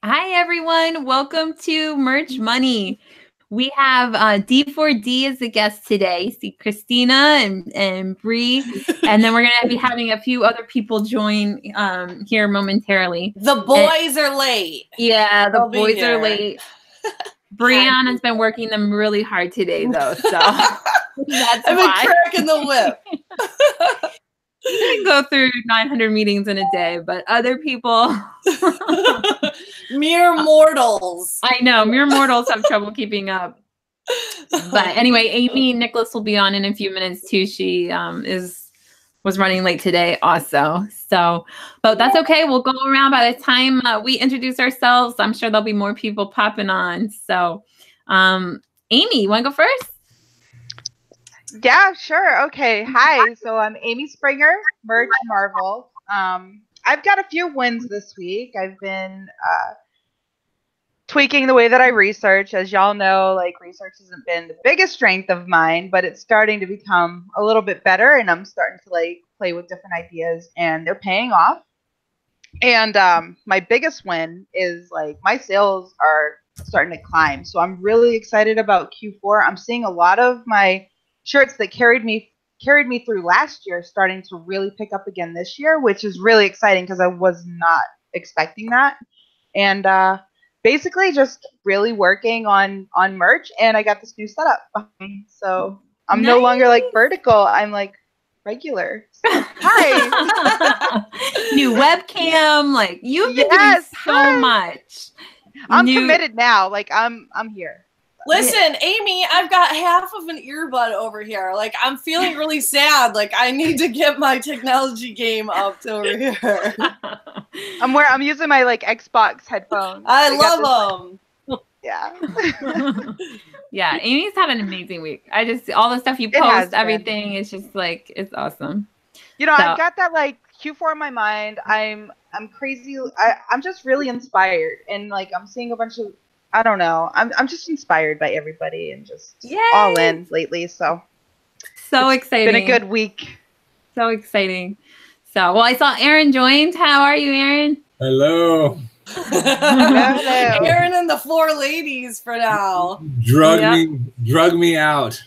Hi, everyone. Welcome to Merch Money. We have D4D as a guest today. See Christina and Bree. And then we're going to be having a few other people join here momentarily. The boys are late. Yeah, the boys are late. Brianna's been working them really hard today, though. So that's I've been cracking the whip. You can go through 900 meetings in a day, but other people... mere mortals. I know. Mere mortals have trouble keeping up. But anyway, Amy Nicholas will be on in a few minutes, too. She was running late today also. So, but that's okay. We'll go around by the time we introduce ourselves. I'm sure there'll be more people popping on. So, Amy, you want to go first? Yeah, sure. Okay. Hi. So I'm Amy Springer, Merch Marvel. I've got a few wins this week. I've been tweaking the way that I research. As y'all know, like research hasn't been the biggest strength of mine, but it's starting to become a little bit better, and I'm starting to like play with different ideas, and they're paying off. And my biggest win is like my sales are starting to climb. So I'm really excited about Q4. I'm seeing a lot of my shirts that carried me through last year starting to really pick up again this year, which is really exciting because I was not expecting that. And basically just really working on merch, and I got this new setup behind me. So I'm no longer like vertical, I'm like regular. So, hi. New webcam, like you've been doing so much. I'm committed now. Like I'm here. Listen, Amy, I've got half of an earbud over here. Like, I'm feeling really sad. Like, I need to get my technology game up over here. I'm using my like Xbox headphones. I love them. Yeah. Yeah, Amy's had an amazing week. All the stuff you post, everything is just like, it's awesome. You know, I've got that like Q4 in my mind. I'm crazy. I'm just really inspired, and like I'm seeing a bunch of, I don't know. I'm just inspired by everybody and just all in lately. So exciting. Been a good week. So exciting. So, well, I saw Aaron joined. How are you, Aaron? Hello. Hello. Aaron and the four ladies for now. Drug me out.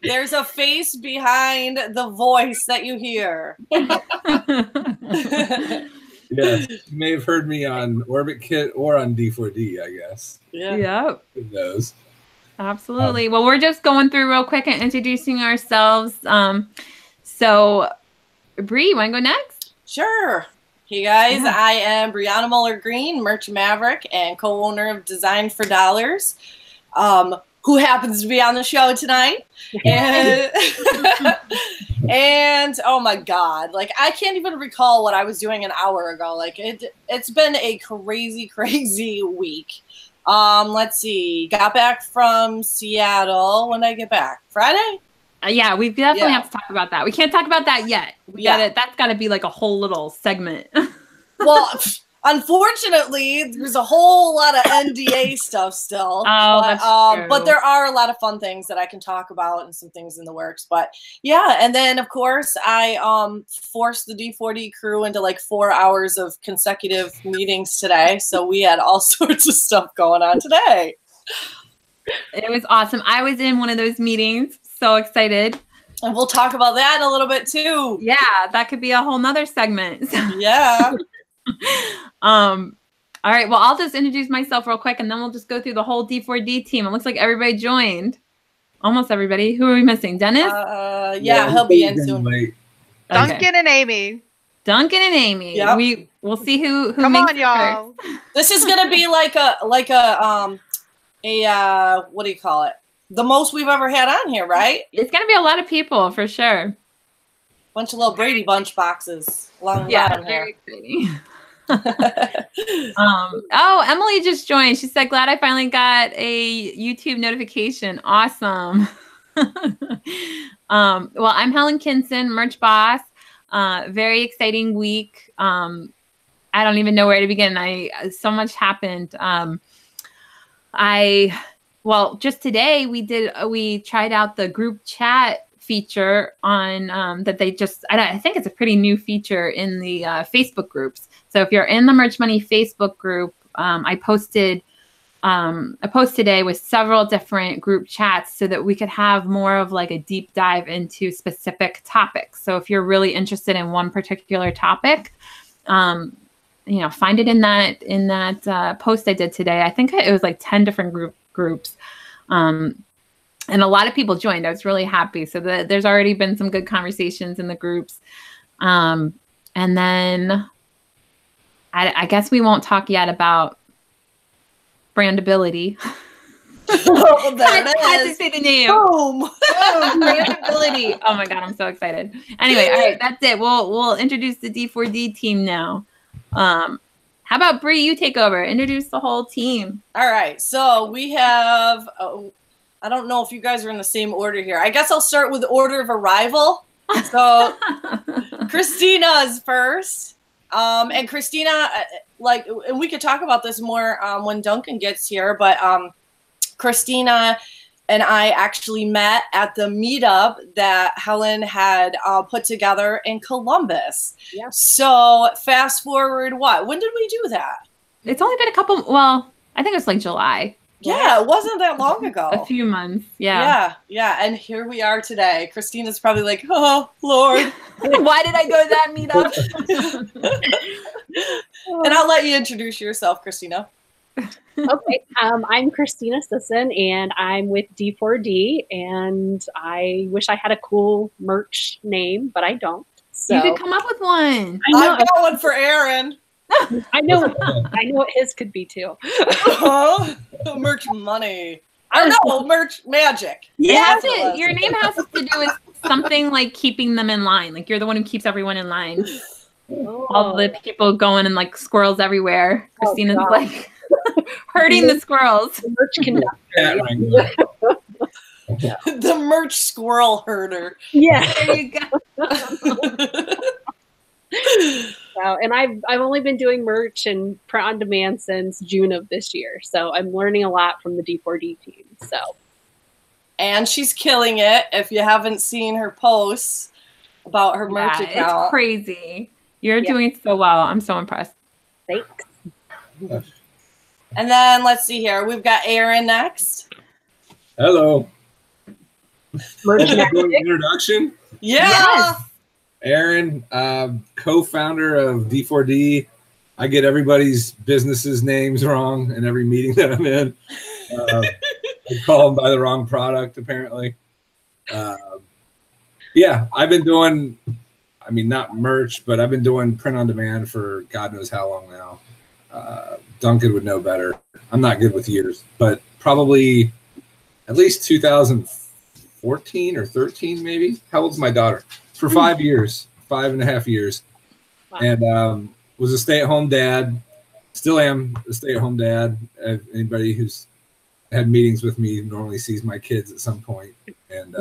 There's a face behind the voice that you hear. Yes, you may have heard me on Orbit Kit or on D4D, I guess. Yeah. Who knows? Absolutely. Well, we're just going through real quick and introducing ourselves. So, Bree, you want to go next? Sure. Hey, guys. Yeah. I am Brianna Muller-Green, Merch Maverick, and co-owner of Design for Dollars, who happens to be on the show tonight. And oh my God, like I can't even recall what I was doing an hour ago. Like it's been a crazy week. Let's see. Got back from Seattle. When did I get back? Friday? Yeah, we definitely have to talk about that. We can't talk about that yet. That's got to be like a whole little segment. Well, unfortunately, there's a whole lot of NDA stuff still. Oh, that's true. But there are a lot of fun things that I can talk about and some things in the works. But yeah, and then of course I forced the D4D crew into like 4 hours of consecutive meetings today. So we had all sorts of stuff going on today. It was awesome. I was in one of those meetings. So excited. And we'll talk about that in a little bit too. Yeah, that could be a whole nother segment. Yeah. All right. Well, I'll just introduce myself real quick, and then we'll just go through the whole D4D team. It looks like everybody joined. Almost everybody. Who are we missing? Dennis? Yeah, he'll be in soon. Okay. Duncan and Amy. Duncan and Amy. Yep. We'll see who Come makes on, y'all. This is gonna be like a what do you call it? The most we've ever had on here, right? It's gonna be a lot of people for sure. Bunch of little Brady Bunch boxes along the bottom here. Exciting. Oh, Emily just joined. She said, "Glad I finally got a YouTube notification." Awesome. Well, I'm Helen Kinson, merch boss. Very exciting week. I don't even know where to begin. So much happened. Well, just today we tried out the group chat feature on that they just, I think it's a pretty new feature in the Facebook groups. So if you're in the Merch Money Facebook group, I posted a post today with several different group chats so that we could have more of like a deep dive into specific topics. So if you're really interested in one particular topic, you know, find it in that post I did today. I think it was like 10 different groups. And a lot of people joined. I was really happy. So there's already been some good conversations in the groups. And then I guess we won't talk yet about brandability. Oh, there it I had to is. say the name. Boom. Brandability. Oh my God, I'm so excited. Anyway, all right, that's it. We'll introduce the D4D team now. How about Bree? You take over. Introduce the whole team. All right. So we have, I don't know if you guys are in the same order here. I guess I'll start with order of arrival. So Christina is first. And Christina, and we could talk about this more when Duncan gets here, but Christina and I actually met at the meetup that Helen had put together in Columbus. Yeah. So fast forward, when did we do that? It's only been I think it was like July. Yeah, it wasn't that long ago. A few months. Yeah. Yeah. And here we are today. Christina's probably like, oh, Lord. Why did I go to that meetup? And I'll let you introduce yourself, Christina. Okay. I'm Christina Sisson, and I'm with D4D, and I wish I had a cool merch name, but I don't. So You could come up with one. I know, I've got one for Aaron. I know what his could be too. Merch money. I know, merch magic. Yeah, That's your name has to do with something like keeping them in line. Like you're the one who keeps everyone in line. Oh. All the people going and like squirrels everywhere. Oh, Christina's God. like herding the squirrels. Merch conductor. Yeah. The merch squirrel herder. Yeah. There you go. So, and I've only been doing merch and print on demand since June of this year. So I'm learning a lot from the D4D team. So, And she's killing it. If you haven't seen her posts about her merch account. It's crazy. You're doing so well. I'm so impressed. thanks. And then let's see here. We've got Aaron next. Hello. Merch magic. Introduction. Yeah. Yes. Aaron, co-founder of D4D. I get everybody's businesses' names wrong in every meeting that I'm in. I call them by the wrong product, apparently. Yeah, I've been doing, not merch, but I've been doing print on demand for God knows how long now. Duncan would know better. I'm not good with years, but probably at least 2014 or 13, maybe. How old's my daughter? For 5 years, 5.5 years. Wow. And was a stay-at-home dad. Still am a stay-at-home dad. Anybody who's had meetings with me normally sees my kids at some point. And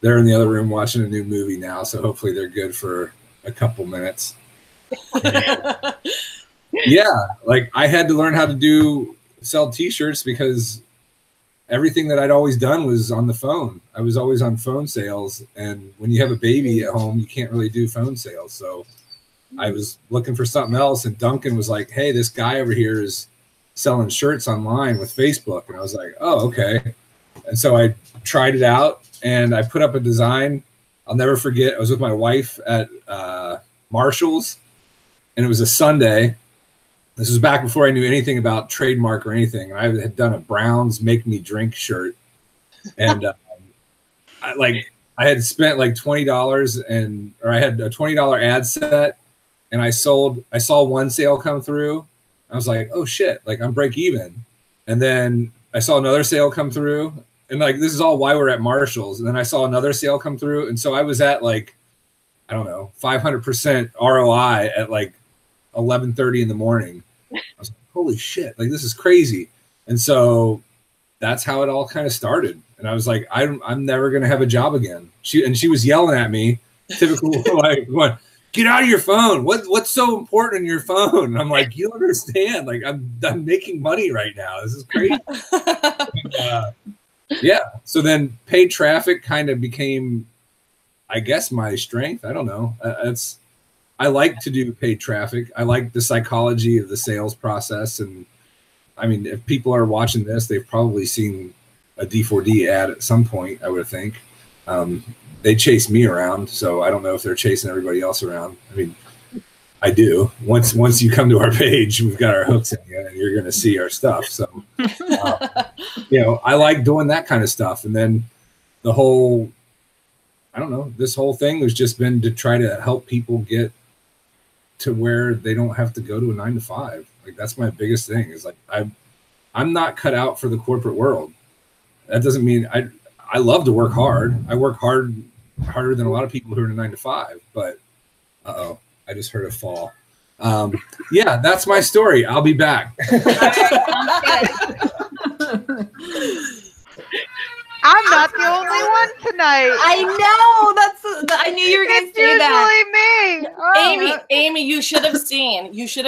they're in the other room watching a new movie now, so hopefully they're good for a couple minutes. Yeah, like I had to learn how to sell t-shirts because everything that I'd always done was on the phone. I was always on phone sales. And when you have a baby at home, you can't really do phone sales. So I was looking for something else. And Duncan was like, hey, this guy over here is selling shirts online with Facebook. And I was like, oh, okay. And so I tried it out and I put up a design. I'll never forget. I was with my wife at Marshall's and it was a Sunday. This was back before I knew anything about trademark or anything. And I had done a Browns Make Me Drink shirt. And I had spent like $20 or I had a $20 ad set and I saw one sale come through. I was like, oh shit, like I'm break even. And then I saw another sale come through and like, this is all why we're at Marshall's. And then I saw another sale come through. And so I was at like, I don't know, 500% ROI at like 11:30 in the morning. I was like, holy shit, like this is crazy. And so that's how it all kind of started. And I was like, I'm never going to have a job again. She was yelling at me, typical, like, what? Get out of your phone. What's so important in your phone? And I'm like, you don't understand. Like I'm making money right now. This is crazy. yeah. So then paid traffic kind of became, I guess, my strength. I don't know. I like to do paid traffic. I like the psychology of the sales process. And I mean, if people are watching this, they've probably seen a D4D ad at some point, I would think. They chase me around, so I don't know if they're chasing everybody else around. I mean, I do. Once you come to our page, we've got our hooks in you, and you're going to see our stuff. So, you know, I like doing that kind of stuff. And then the whole, I don't know, this whole thing has just been to try to help people get to where they don't have to go to a 9 to 5. Like, that's my biggest thing is like, I'm not cut out for the corporate world. That doesn't mean I love to work hard. I work harder than a lot of people who are in a 9 to 5, but I just heard a fall. Yeah, that's my story. I'll be back. I'm not the only one tonight. I know. I knew you were going to say that. Usually me. Oh. Amy, you should have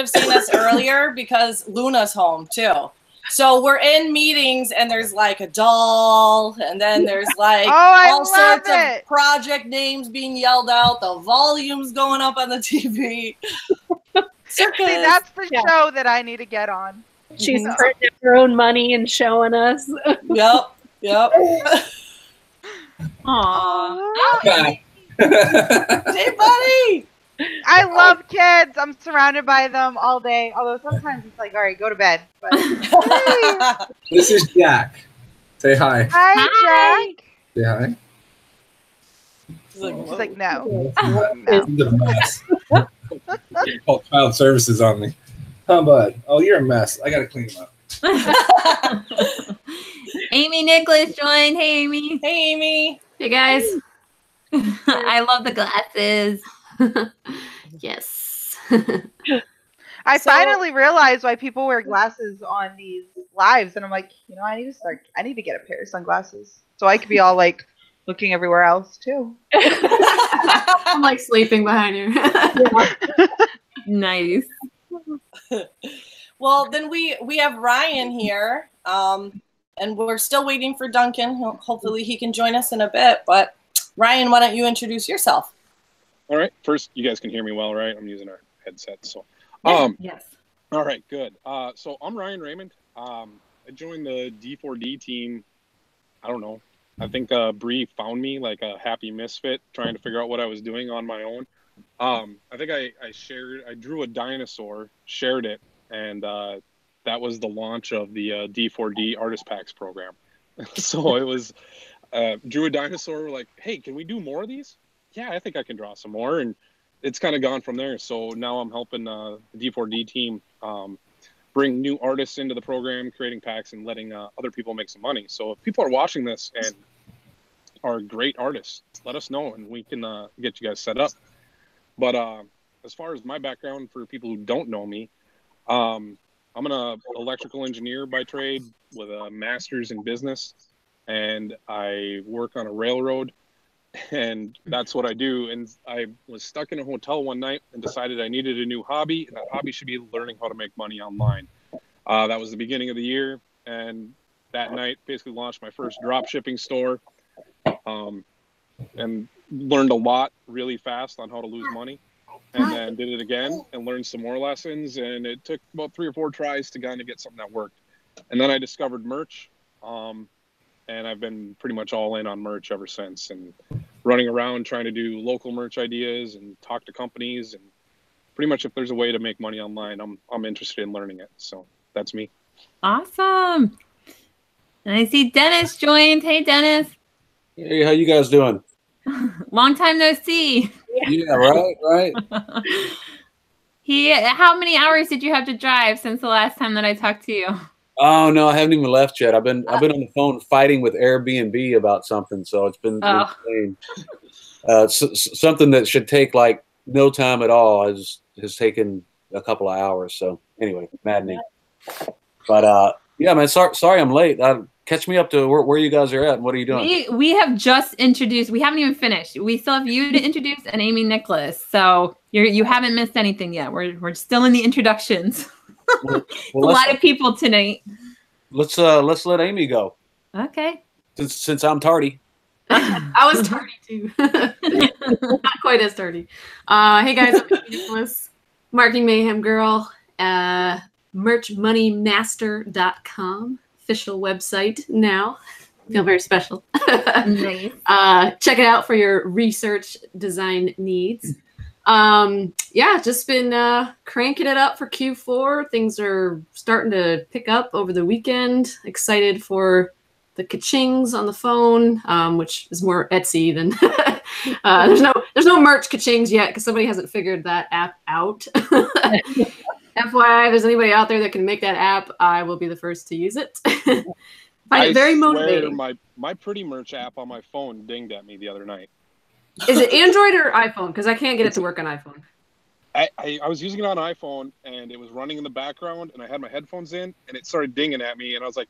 seen us earlier because Luna's home too. So we're in meetings and there's like a doll and then there's like all sorts of project names being yelled out. The volume's going up on the TV. See, that's the show that I need to get on. She's printing her own money and showing us. Yep. Aww. Okay. Hey, buddy. I love kids. I'm surrounded by them all day. Although sometimes it's like, all right, go to bed. But This is Jack. Say hi. Hi, Jack. Say hi. She's like, no. He's a mess. Call child services on me. Huh, bud? Oh, you're a mess. I got to clean him up. Amy Nicholas joined. Hey, Amy. Hey, Amy. Hey, guys. I love the glasses. Yes. I finally realized why people wear glasses on these lives, and I'm like, you know, I need to get a pair of sunglasses so I could be all like looking everywhere else too. I'm like sleeping behind you. Nice. Well, then we have Ryan here, and we're still waiting for Duncan. Hopefully he can join us in a bit. But Ryan, why don't you introduce yourself? All right. First, you guys can hear me well, right? I'm using our headset, so. Yes. All right, good. So I'm Ryan Raymond. I joined the D4D team. I don't know. I think Bree found me like a happy misfit trying to figure out what I was doing on my own. I think I drew a dinosaur, shared it, and that was the launch of the D4D Artist Packs program. So it was drew a dinosaur, like, hey, can we do more of these? Yeah, I think I can draw some more. And it's kind of gone from there. So now I'm helping the D4D team bring new artists into the program, creating packs and letting other people make some money. So if people are watching this and are great artists, let us know and we can get you guys set up. But as far as my background, for people who don't know me, I'm an electrical engineer by trade with a master's in business, and I work on a railroad. And that's what I do. And I was stuck in a hotel one night and decided I needed a new hobby, and that hobby should be learning how to make money online. That was the beginning of the year, and that night basically launched my first drop shipping store, and learned a lot really fast on how to lose money, and then did it again and learned some more lessons. And it took about 3 or 4 tries to kind of get something that worked. And then I discovered merch. And I've been pretty much all in on merch ever since, and running around trying to do local merch ideas and talk to companies. And pretty much if there's a way to make money online, I'm interested in learning it. So that's me. Awesome. And I see Dennis joined. Hey, Dennis. Hey, how you guys doing? Long time no see. Yeah, right. How many hours did you have to drive since the last time that I talked to you? Oh no, I haven't even left yet. I've been on the phone fighting with Airbnb about something, so it's been insane. Something that should take like no time at all has taken a couple of hours. So anyway, maddening. But yeah, man, sorry I'm late. Catch me up to where you guys are at and what are you doing? We have just introduced. We haven't even finished. We still have you to introduce and Amy Nicholas. So you haven't missed anything yet. We're still in the introductions. Well, a lot of people tonight. Let's let Amy go. Okay. since I'm tardy. I was tardy too. Not quite as tardy. Hey guys, I'm Nicholas, Marketing Mayhem Girl, merchmoneymaster.com, official website now. Feel very special. Nice. Check it out for your research design needs. Yeah, just been cranking it up for Q4. Things are starting to pick up over the weekend. Excited for the ka-chings on the phone, which is more Etsy than there's no merch ka-chings yet because somebody hasn't figured that app out. FYI, if there's anybody out there that can make that app, I will be the first to use it. Find it very motivating. My Pretty Merch app on my phone dinged at me the other night. Is it Android or iPhone? Because I can't get it to work on iPhone. I was using it on iPhone, and it was running in the background, and I had my headphones in, and it started dinging at me, and I was like,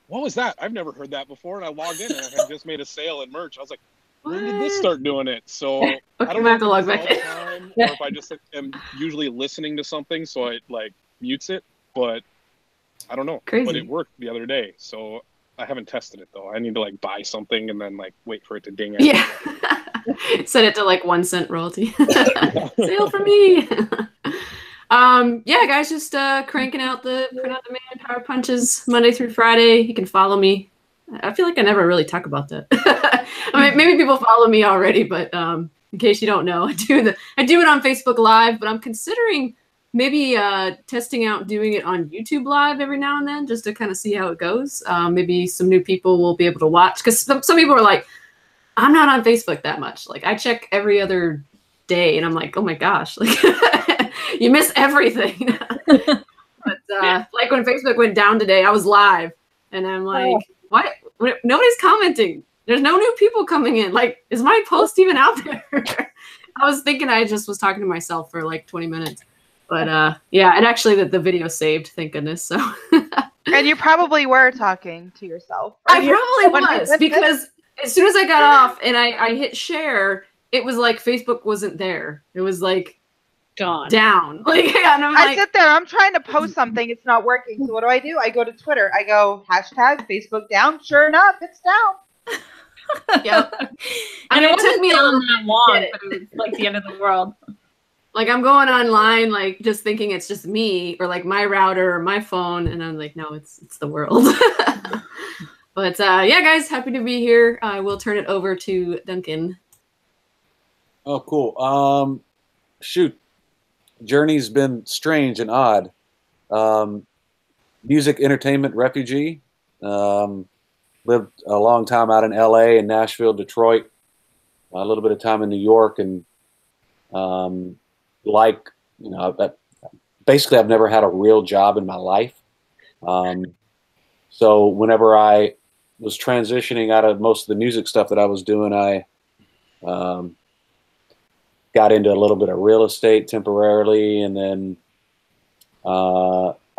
what was that? I've never heard that before. And I logged in, and I had just made a sale in merch. I was like, when did this start doing it? So I don't know if it's all the time, or if I just am usually listening to something, so it like mutes it, but I don't know. Crazy. But it worked the other day, so I haven't tested it though. I need to like buy something and then like wait for it to ding. Yeah. Set it to like 1 cent royalty. Sale for me. Yeah, guys, just cranking out the Print on Demand Power Punches Monday through Friday. You can follow me. I feel like I never really talk about that. I mean, maybe people follow me already, but in case you don't know, I do it on Facebook Live, but I'm considering maybe testing out doing it on YouTube Live every now and then, just to kind of see how it goes. Maybe some new people will be able to watch, because some people are like, I'm not on Facebook that much. Like, I check every other day, and I'm like, oh my gosh, like you miss everything. But like when Facebook went down today, I was live, and I'm like, why? Nobody's commenting. There's no new people coming in. Like, is my post even out there? I was thinking I just was talking to myself for like 20 minutes. But yeah, and actually the video saved, thank goodness. So. And you probably were talking to yourself. I probably was, because as soon as I got off and I hit share, it was like Facebook wasn't there. It was like down. Like, yeah, and I sit there, I'm trying to post something, it's not working. So what do? I go to Twitter. I go hashtag Facebook down. Sure enough, it's down. Yep. I mean, it took me on that long, but it was like the end of the world. Like, I'm going online, like, just thinking it's just me or like my router or my phone, and I'm like, no, it's the world. But yeah, guys, happy to be here. I will turn it over to Duncan. Oh, cool. Shoot, journey's been strange and odd. Music entertainment refugee. Lived a long time out in LA and Nashville, Detroit, a little bit of time in New York, and like, you know, basically I've never had a real job in my life. So whenever I was transitioning out of most of the music stuff that I was doing, I got into a little bit of real estate temporarily, and then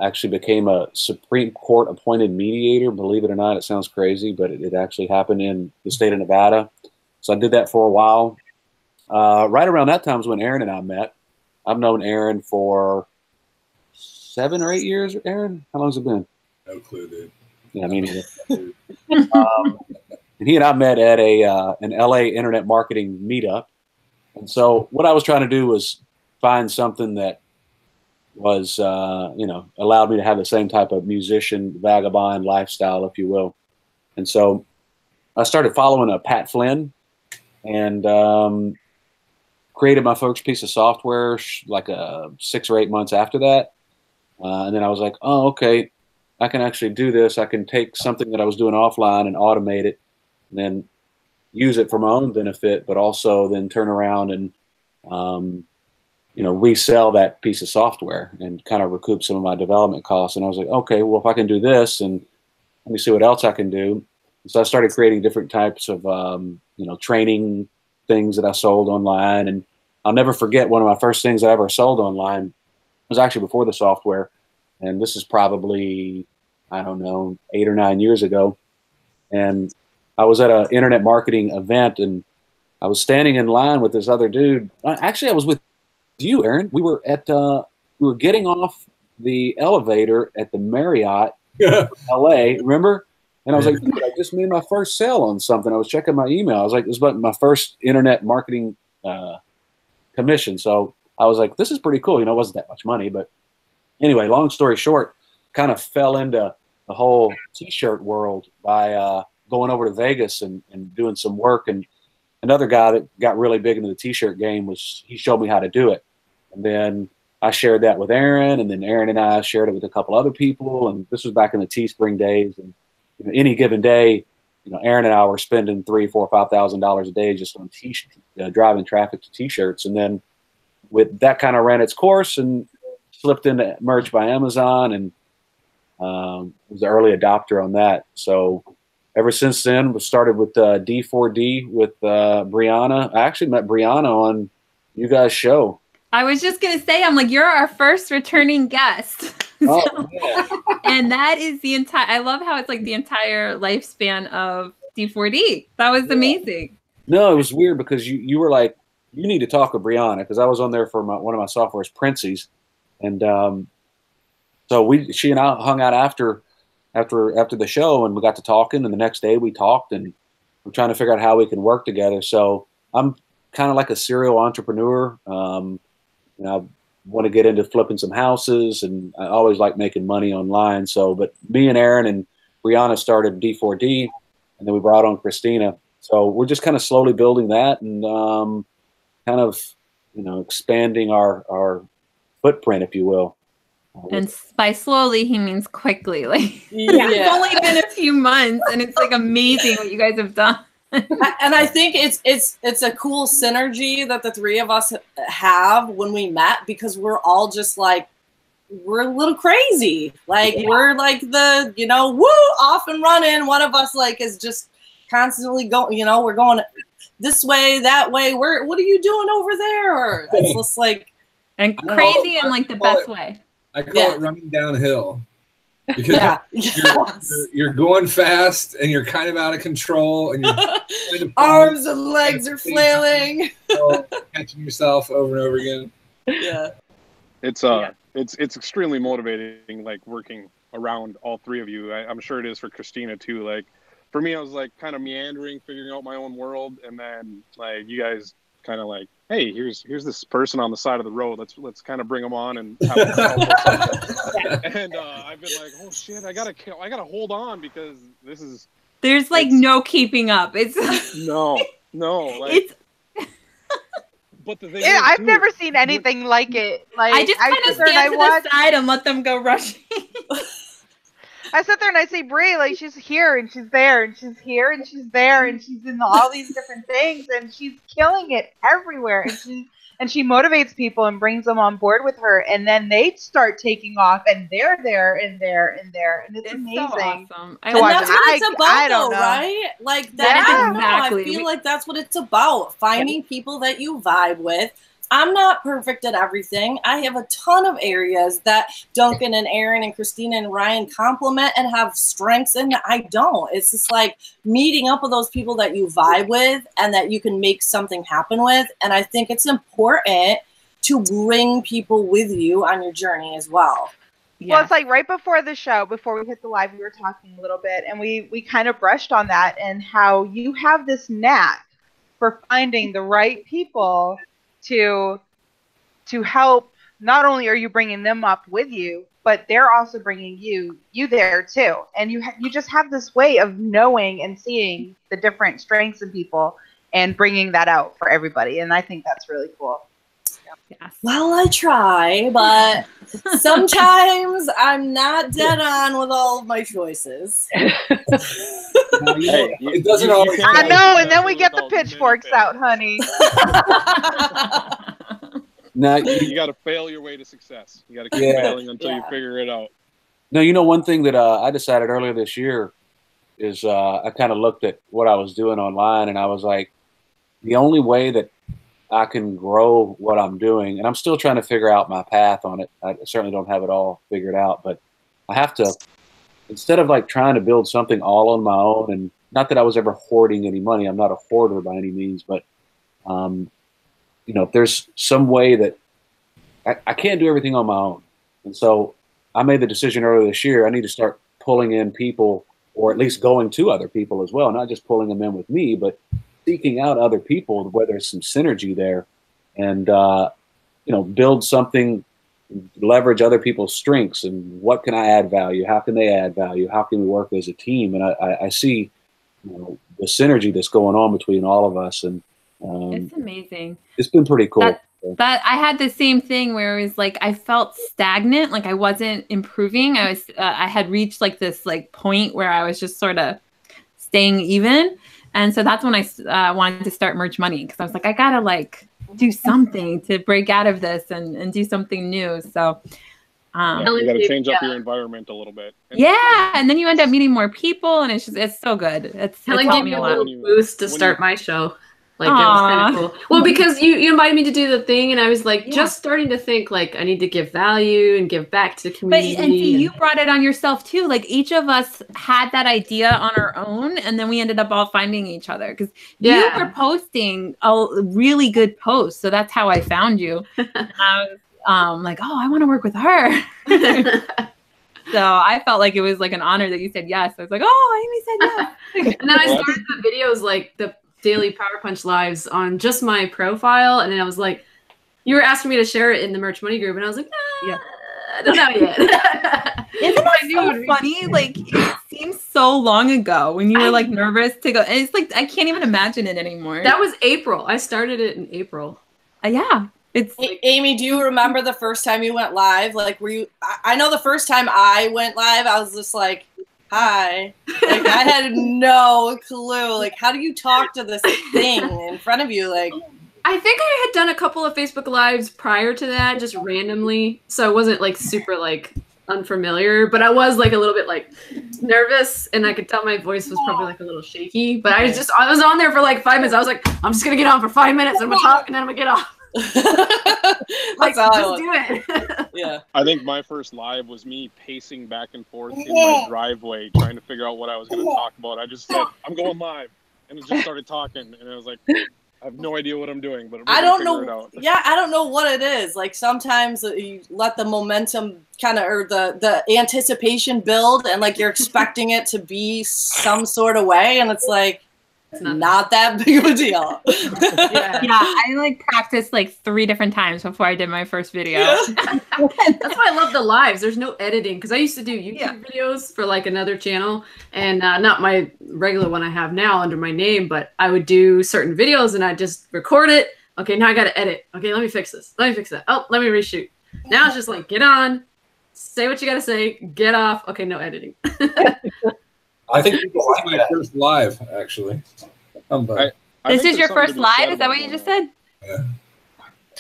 actually became a Supreme Court appointed mediator. Believe it or not, it sounds crazy, but it actually happened in the state of Nevada. So I did that for a while. Right around that time is when Aaron and I met. I've known Aaron for 7 or 8 years. Aaron, how long has it been? No clue, dude. Yeah, I mean, and he and I met at an LA internet marketing meetup. And so what I was trying to do was find something that was, you know, allowed me to have the same type of musician, vagabond lifestyle, if you will. And so I started following a Pat Flynn and created my first piece of software like 6 or 8 months after that. And then I was like, oh, okay, I can actually do this. I can take something that I was doing offline and automate it, and then use it for my own benefit, but also then turn around and, you know, resell that piece of software and kind of recoup some of my development costs. And I was like, okay, well, if I can do this, and let me see what else I can do. And so I started creating different types of, you know, training things that I sold online. And I'll never forget, one of my first things I ever sold online was actually before the software. And this is probably, I don't know, 8 or 9 years ago. And I was at an internet marketing event, and I was standing in line with this other dude. Actually, I was with you, Aaron. We were getting off the elevator at the Marriott, LA. Remember? And I was like, dude, I just made my first sale on something. I was checking my email. I was like, this is about my first internet marketing commission. So I was like, this is pretty cool. You know, it wasn't that much money, but anyway, long story short, kind of fell into the whole t-shirt world by going over to Vegas and doing some work. And another guy that got really big into the t-shirt game he showed me how to do it. And then I shared that with Aaron, and then Aaron and I shared it with a couple other people. And this was back in the Teespring days. And you know, any given day, you know, Aaron and I were spending $3,000, $4,000, $5,000 a day just on driving traffic to t-shirts. And then with that kind of ran its course and slipped into merch by Amazon, and was an early adopter on that. So ever since then, we started with D4D with Brianna. I actually met Brianna on you guys' show. I was just going to say, I'm like, you're our first returning guest. Oh, so, and that is the entire, I love how it's like the entire lifespan of D4D. That was amazing. No, it was weird because you were like, you need to talk with Brianna, because I was on there for one of my softwares, Printsy's. And so she and I hung out after the show, and we got to talking, and the next day we talked, and we're trying to figure out how we can work together. So I'm kind of like a serial entrepreneur. You know, I want to get into flipping some houses, and I always like making money online. So, but me and Aaron and Brianna started D4D, and then we brought on Christina. So we're just kind of slowly building that, and kind of, you know, expanding our footprint, if you will. And by slowly, he means quickly. Like, it's only been a few months, and it's like amazing what you guys have done. And I think it's a cool synergy that the three of us have when we met, because we're all just like, we're a little crazy. Like, we're like the, you know, woo, off and running. One of us like is just constantly going, you know, we're going this way, that way. What are you doing over there? Or it's just like, and crazy in like the best way. I call it running downhill, because you're going fast and you're kind of out of control, and you're arms and legs are flailing, catching yourself over and over again. Yeah, it's extremely motivating, like working around all three of you. I'm sure it is for Christina too. Like for me, I was like kind of meandering, figuring out my own world, and then like you guys kind of like, hey, here's this person on the side of the road. Let's kind of bring them on and have and I've been like, oh shit, I gotta hold on, because there's like no keeping up. It's no, like it's. But the thing I've never seen anything like it. Like I just kind of stand to the side and let them go rushing. I sit there and I say, Brie, like, she's here and she's there and she's here and she's there and she's in all these different things and she's killing it everywhere. And she motivates people and brings them on board with her, and then they start taking off, and they're there and there and there, and it's amazing. So awesome. And that's what it's about, though, right? Like that. That is exactly. I feel like that's what it's about: finding people that you vibe with. I'm not perfect at everything. I have a ton of areas that Duncan and Aaron and Christina and Ryan complement and have strengths in that I don't. It's just like meeting up with those people that you vibe with and that you can make something happen with. And I think it's important to bring people with you on your journey as well. Yeah. Well, it's like right before the show, before we hit the live, we were talking a little bit, and we kind of brushed on that and how you have this knack for finding the right people to help. Not only are you bringing them up with you, but they're also bringing you there too. And you just have this way of knowing and seeing the different strengths in people and bringing that out for everybody. And I think that's really cool. Yes. Well, I try, but sometimes I'm not dead on with all of my choices. It doesn't always. I know, and then we get the pitchforks out, honey. Now you got to fail your way to success. You got to keep failing until you figure it out. No, you know, one thing that I decided earlier this year is I kind of looked at what I was doing online, and I was like, the only way that I can grow what I'm doing, and I'm still trying to figure out my path on it. I certainly don't have it all figured out, but I have to, instead of like trying to build something all on my own, and not that I was ever hoarding any money. I'm not a hoarder by any means, but you know, if there's some way that I can't do everything on my own. And so I made the decision earlier this year, I need to start pulling in people or at least going to other people as well, not just pulling them in with me, but seeking out other people where there's some synergy there, and build something, leverage other people's strengths, and what can I add value? How can they add value? How can we work as a team? And I see the synergy that's going on between all of us, and it's amazing. It's been pretty cool. That I had the same thing where it was like I felt stagnant, like I wasn't improving. I had reached like this like point where I was just sort of staying even, and so that's when I wanted to start Merch Money, because I was like, I gotta like do something to break out of this and do something new. So you got to change up your environment a little bit. And then you end up meeting more people, and it's so good. Helen gave me a little boost to start my show. Like, it was kind of cool. Well, because you invited me to do the thing, and I was like just starting to think like I need to give value and give back to the community. And you brought it on yourself too. Like each of us had that idea on our own, and then we ended up all finding each other, because you were posting a really good post. So that's how I found you. And I was like, oh, I want to work with her. So I felt like it was like an honor that you said yes. I was like, oh, Amy said yes. And then I started the videos, like the daily Power Punch lives, on just my profile, and then I was like, you were asking me to share it in the Merch Money group, and I was like, I don't know yet. Isn't that so funny? Like, it seems so long ago when you were like nervous to go, and it's like I can't even imagine it anymore. That was April. I started it in April. It's like, Amy, do you remember the first time you went live? Like, were you? I know the first time I went live, I was just like, hi. Like, I had no clue. Like, how do you talk to this thing in front of you? Like, I think I had done a couple of Facebook Lives prior to that, just randomly. So it wasn't like super like unfamiliar, but I was like a little bit like nervous, and I could tell my voice was probably like a little shaky. But I was on there for like 5 minutes. I was like, I'm just gonna get on for 5 minutes, and I'm gonna talk, and then I'm gonna get off. Like, just do it. Yeah. I think my first live was me pacing back and forth in my driveway trying to figure out what I was going to talk about. I just said, I'm going live, and it just started talking, and I was like, I have no idea what I'm doing, but I don't know. Yeah, I don't know what it is. Like, sometimes you let the momentum kind of, or the anticipation build, and like you're expecting it to be some sort of way, and it's like, it's not that big of a deal. I like practiced like 3 different times before I did my first video. That's why I love the lives. There's no editing, because I used to do YouTube videos for like another channel, and not my regular one I have now under my name, but I would do certain videos and I just record it. Okay, now I got to edit. Okay, let me fix this. Let me fix that. Oh, let me reshoot. Now it's just like, get on, say what you got to say, get off. Okay, no editing. I think this is my first live, actually. This is your first live? Is that what you just said? Yeah.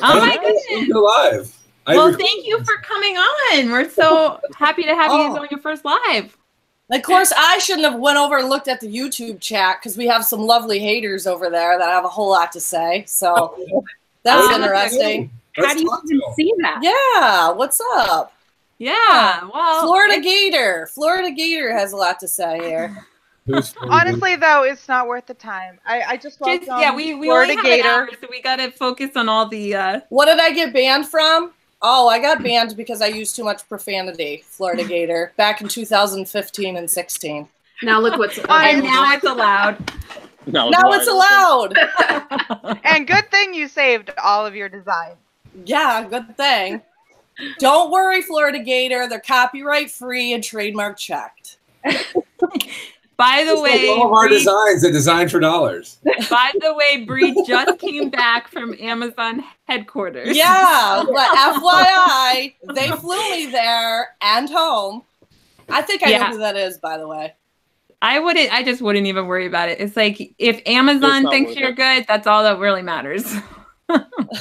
Oh my goodness. Live. Well, thank you for coming on. We're so happy to have you on your first live. Of course, I shouldn't have went over and looked at the YouTube chat, because we have some lovely haters over there that have a whole lot to say. So that's interesting. How do you even see that? Yeah, what's up? Yeah, well, Florida Gator has a lot to say here. Honestly, though, it's not worth the time. I just welcome we Florida only have Gator. an hour, so we gotta focus on all the. What did I get banned from? Oh, I got banned because I used too much profanity. Florida Gator back in 2015 and 16. Now look what's and now it's allowed. Now it's allowed. And good thing you saved all of your designs. Yeah, good thing. Don't worry, Florida Gator. They're copyright free and trademark checked. By the way, all of our designs are designed for dollars. By the way, Bree just came back from Amazon headquarters. Yeah, but FYI, they flew me there and home. I think I know who that is, by the way. I just wouldn't even worry about it. It's like, if Amazon thinks you're good, that's all that really matters.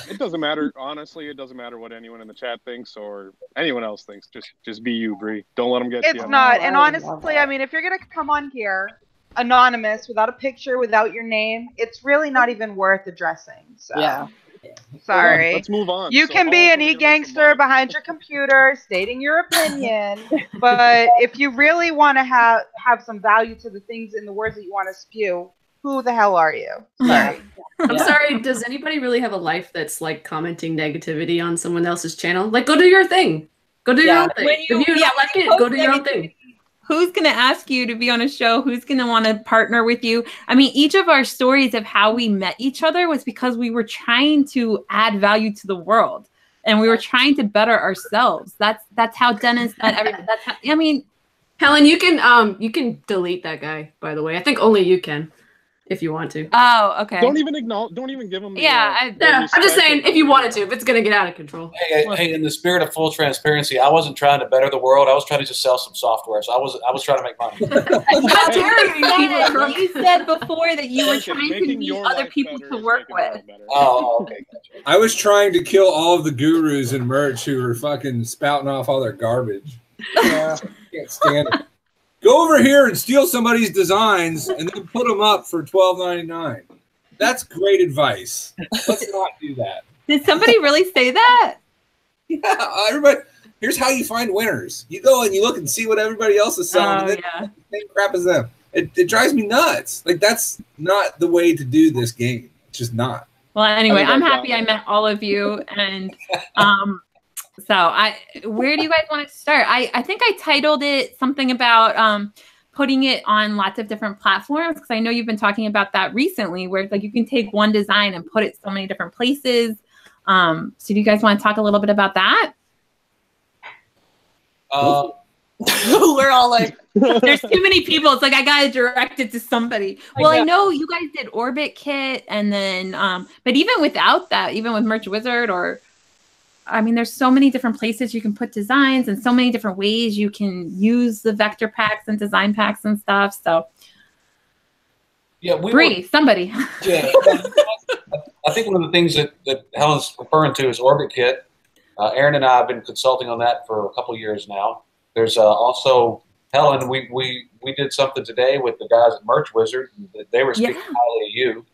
It doesn't matter. Honestly, it doesn't matter what anyone in the chat thinks or anyone else thinks. Just be you, Bree. Don't let them get you. It's not. And honestly, I mean, if you're going to come on here anonymous, without a picture, without your name, it's really not even worth addressing. So. Yeah. Sorry. Let's move on. You can be an e-gangster behind your computer stating your opinion, but if you really want to have some value to the things and the words that you want to spew, who the hell are you? Sorry. I'm sorry, does anybody really have a life that's like commenting negativity on someone else's channel? Like, go do your thing. Go do your own thing. If you don't like it, go do your own thing. who's going to ask you to be on a show? Who's going to want to partner with you? I mean, each of our stories of how we met each other was because we were trying to add value to the world, and we were trying to better ourselves. That's how Dennis met everybody. That's how, I mean, Helen, you can delete that guy, by the way. I think only you can, if you want to. Oh, okay. Don't even give him. Yeah, I'm just saying, if you wanted to, if it's gonna get out of control. Hey, in the spirit of full transparency, I wasn't trying to better the world. I was trying to just sell some software. So I was trying to make money. How dare you? You said before that you were trying to meet other people to work with. Oh, okay. Gotcha. I was trying to kill all of the gurus in merch who were fucking spouting off all their garbage. Yeah, can't stand it. Go over here and steal somebody's designs and then put them up for $12.99. That's great advice. Let's not do that. Did somebody really say that? Yeah, everybody. Here's how you find winners. You go and you look and see what everybody else is selling. And then same crap as them. It drives me nuts. Like, that's not the way to do this game. It's just not. Well, anyway, I'm happy I met all of you, and so where do you guys want to start? I think I titled it something about putting it on lots of different platforms, because I know you've been talking about that recently, where it's like you can take one design and put it so many different places. So do you guys want to talk a little bit about that? We're all like, there's too many people. It's like I gotta direct it to somebody. Well, I know you guys did Orbit Kit, and then but even without that, even with Merch Wizard, or I mean, there's so many different places you can put designs, and so many different ways you can use the vector packs and design packs and stuff. So yeah, somebody. Yeah, I think one of the things that Helen's referring to is Orbit Kit. Aaron and I have been consulting on that for a couple years now. There's also Helen. We did something today with the guys at Merch Wizard. They were speaking highly of you.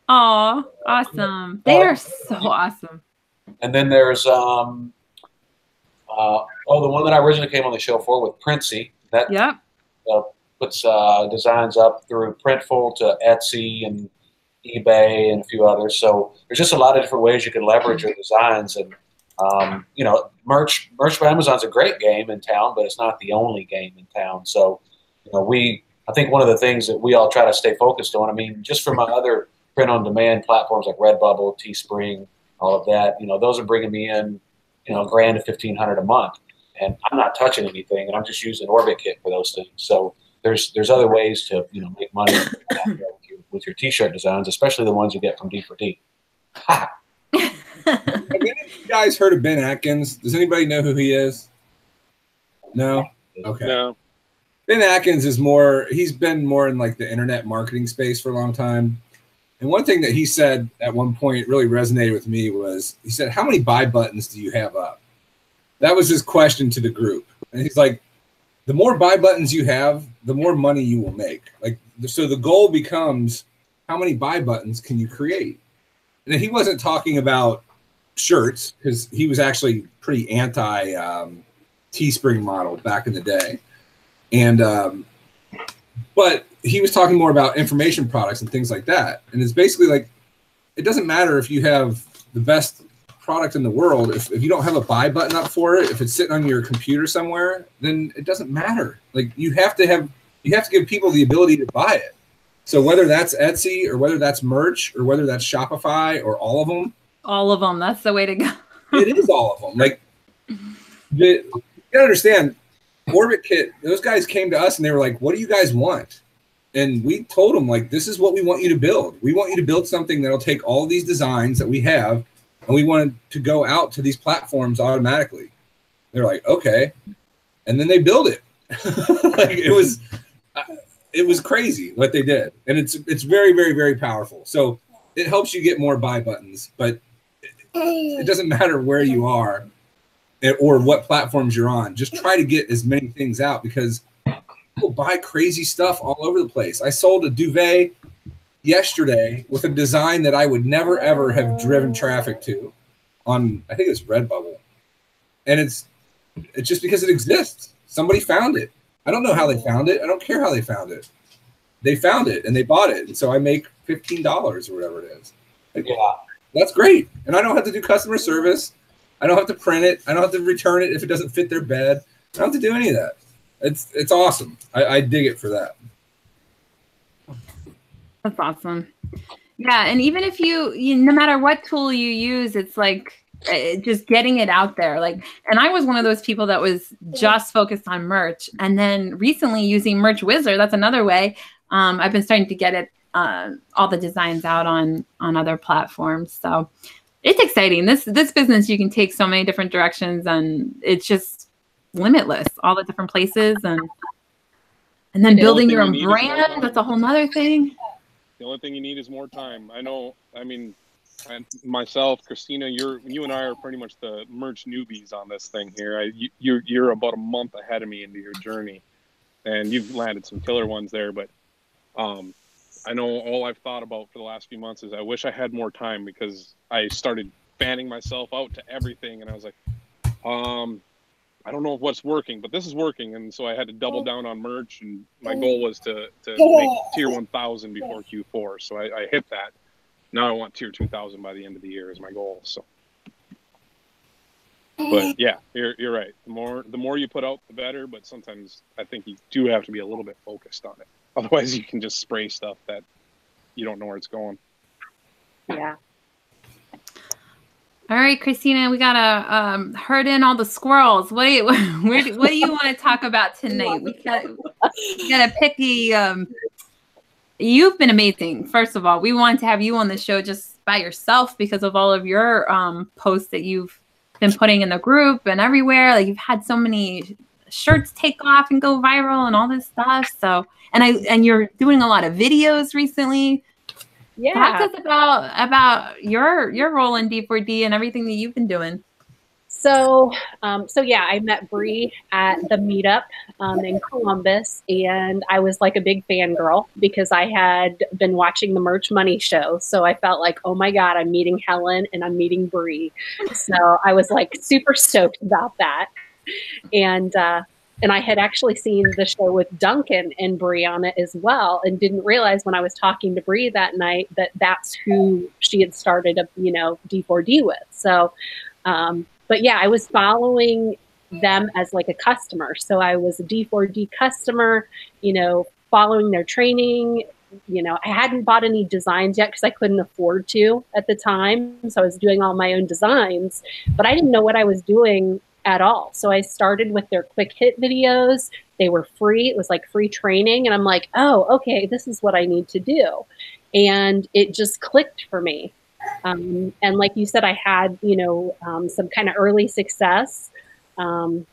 Oh, awesome! They are so awesome. And then there's the one that I originally came on the show for with Printsy. That puts designs up through Printful to Etsy and eBay and a few others. So there's just a lot of different ways you can leverage your designs. And you know, merch for Amazon's a great game in town, but it's not the only game in town. So, you know, I think one of the things that we all try to stay focused on, I mean, just from my other print-on-demand platforms like Redbubble, Teespring, all of that, you know, those are bringing me in, you know, $1,000 to $1,500 a month, and I'm not touching anything, and I'm just using Orbit Kit for those things. So there's other ways to, you know, make money with your T-shirt designs, especially the ones you get from D4D. Ha! Have any of you guys heard of Ben Atkins? Does anybody know who he is? No? Okay. No. Ben Atkins he's been more in like the internet marketing space for a long time. And one thing that he said at one point really resonated with me was, he said, how many buy buttons do you have up? That was his question to the group. And he's like, the more buy buttons you have, the more money you will make. Like, so the goal becomes, how many buy buttons can you create? And he wasn't talking about shirts, because he was actually pretty anti Teespring model back in the day. And but he was talking more about information products and things like that. And it's basically like, it doesn't matter if you have the best product in the world. If you don't have a buy button up for it, if it's sitting on your computer somewhere, then it doesn't matter. Like, you have to give people the ability to buy it. So whether that's Etsy, or whether that's merch, or whether that's Shopify, or all of them. All of them. That's the way to go. It is all of them. Like, you gotta understand, Orbit Kit, those guys came to us and they were like, what do you guys want? And we told them, like, this is what we want you to build. We want you to build something that'll take all of these designs that we have, and we wanted to go out to these platforms automatically. They're like, okay. And then they build it. Like, it was crazy what they did. And it's very, very, very powerful. So it helps you get more buy buttons, but it doesn't matter where you are or what platforms you're on. Just try to get as many things out, because people buy crazy stuff all over the place. I sold a duvet yesterday with a design that I would never, ever have driven traffic to on, I think it's Redbubble. And it's just because it exists. Somebody found it. I don't know how they found it. I don't care how they found it. They found it and they bought it. And so I make $15 or whatever it is. Like, yeah, that's great. And I don't have to do customer service. I don't have to print it. I don't have to return it if it doesn't fit their bed. I don't have to do any of that. it's awesome. I dig it for that. That's awesome. Yeah, and even if you no matter what tool you use, it's like just getting it out there. Like, and I was one of those people that was just focused on merch, and then recently using Merch Wizard. That's another way. I've been starting to get it all the designs out on other platforms. So it's exciting. This business, you can take so many different directions, and it's just limitless. All the different places, and then building your own brand. That's a whole nother thing. The only thing you need is more time. I know. I mean, myself, Christina, you and I are pretty much the merch newbies on this thing here. You're about a month ahead of me into your journey, and you've landed some killer ones there. But I know all I've thought about for the last few months is I wish I had more time, because I started fanning myself out to everything, and I was like, I don't know what's working, but this is working. And so I had to double down on merch, and my goal was to make tier 1000 before Q4. So I hit that. Now I want tier 2000 by the end of the year is my goal. So, but yeah, you're right. The more you put out, the better. But sometimes I think you do have to be a little bit focused on it. Otherwise you can just spray stuff that you don't know where it's going. Yeah. All right, Christina, we gotta herd in all the squirrels. What do you want to talk about tonight? We gotta pick a. You've been amazing. First of all, we wanted to have you on the show just by yourself because of all of your posts that you've been putting in the group and everywhere. Like, you've had so many shirts take off and go viral and all this stuff. So, and you're doing a lot of videos recently. Yeah. Talk to us about your role in D4D and everything that you've been doing. So yeah, I met Bree at the meetup in Columbus, and I was like a big fangirl because I had been watching the Merch Money show. So I felt like, oh my God, I'm meeting Helen and I'm meeting Bree. So I was like super stoked about that. And I had actually seen the show with Duncan and Bree on it as well, and didn't realize when I was talking to Bree that night that that's who she had started D4D with. So, but yeah, I was following them as like a customer. So I was a D4D customer, following their training. I hadn't bought any designs yet because I couldn't afford to at the time. So I was doing all my own designs, but I didn't know what I was doing at all. So I started with their quick hit videos. They were free. It was like free training. And I'm like, oh, okay, this is what I need to do. And it just clicked for me. And like you said, I had, some kind of early success. I'm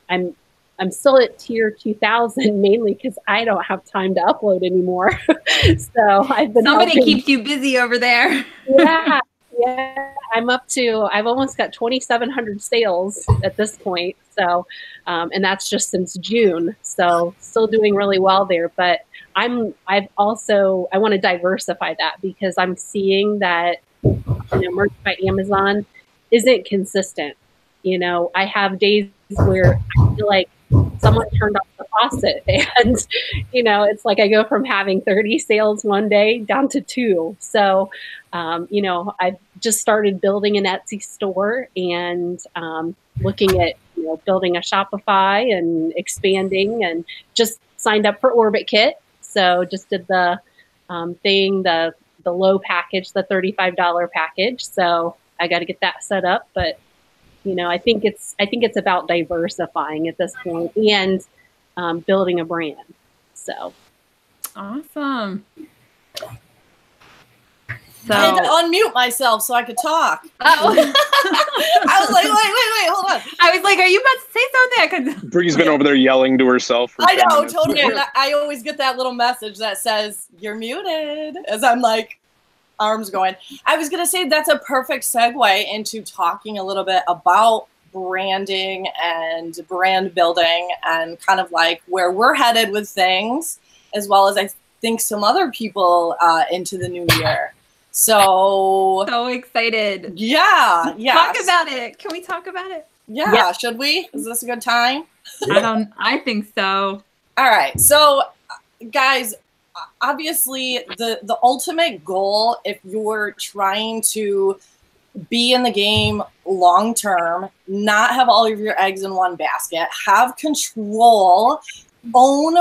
still at tier 2000 mainly because I don't have time to upload anymore. So I've been keeps you busy over there. Yeah. Yeah, I've almost got 2,700 sales at this point. So, and that's just since June. So still doing really well there. But I want to diversify that because I'm seeing that, merch by Amazon isn't consistent. I have days where I feel like someone turned off the faucet and, it's like I go from having 30 sales one day down to 2. So, I've just started building an Etsy store and looking at, building a Shopify and expanding, and just signed up for Orbit Kit. So just did the thing, the low package, the $35 package. So I got to get that set up. But, I think it's about diversifying at this point and building a brand. So awesome. So I had to unmute myself so I could talk. Oh. I was like, wait, hold on. I was like, are you about to say something? Bree's been over there yelling to herself. For I know, 10 minutes. totally. And I always get that little message that says, you're muted, as I'm like, arms going. I was going to say that's a perfect segue into talking a little bit about branding and brand building and kind of like where we're headed with things, as well as I think some other people into the new year. So excited. Yeah. Talk about it. Can we talk about it? Yeah. Should we? Is this a good time? I think so. All right. So guys, obviously the ultimate goal, if you're trying to be in the game long term, not have all of your eggs in one basket, have control own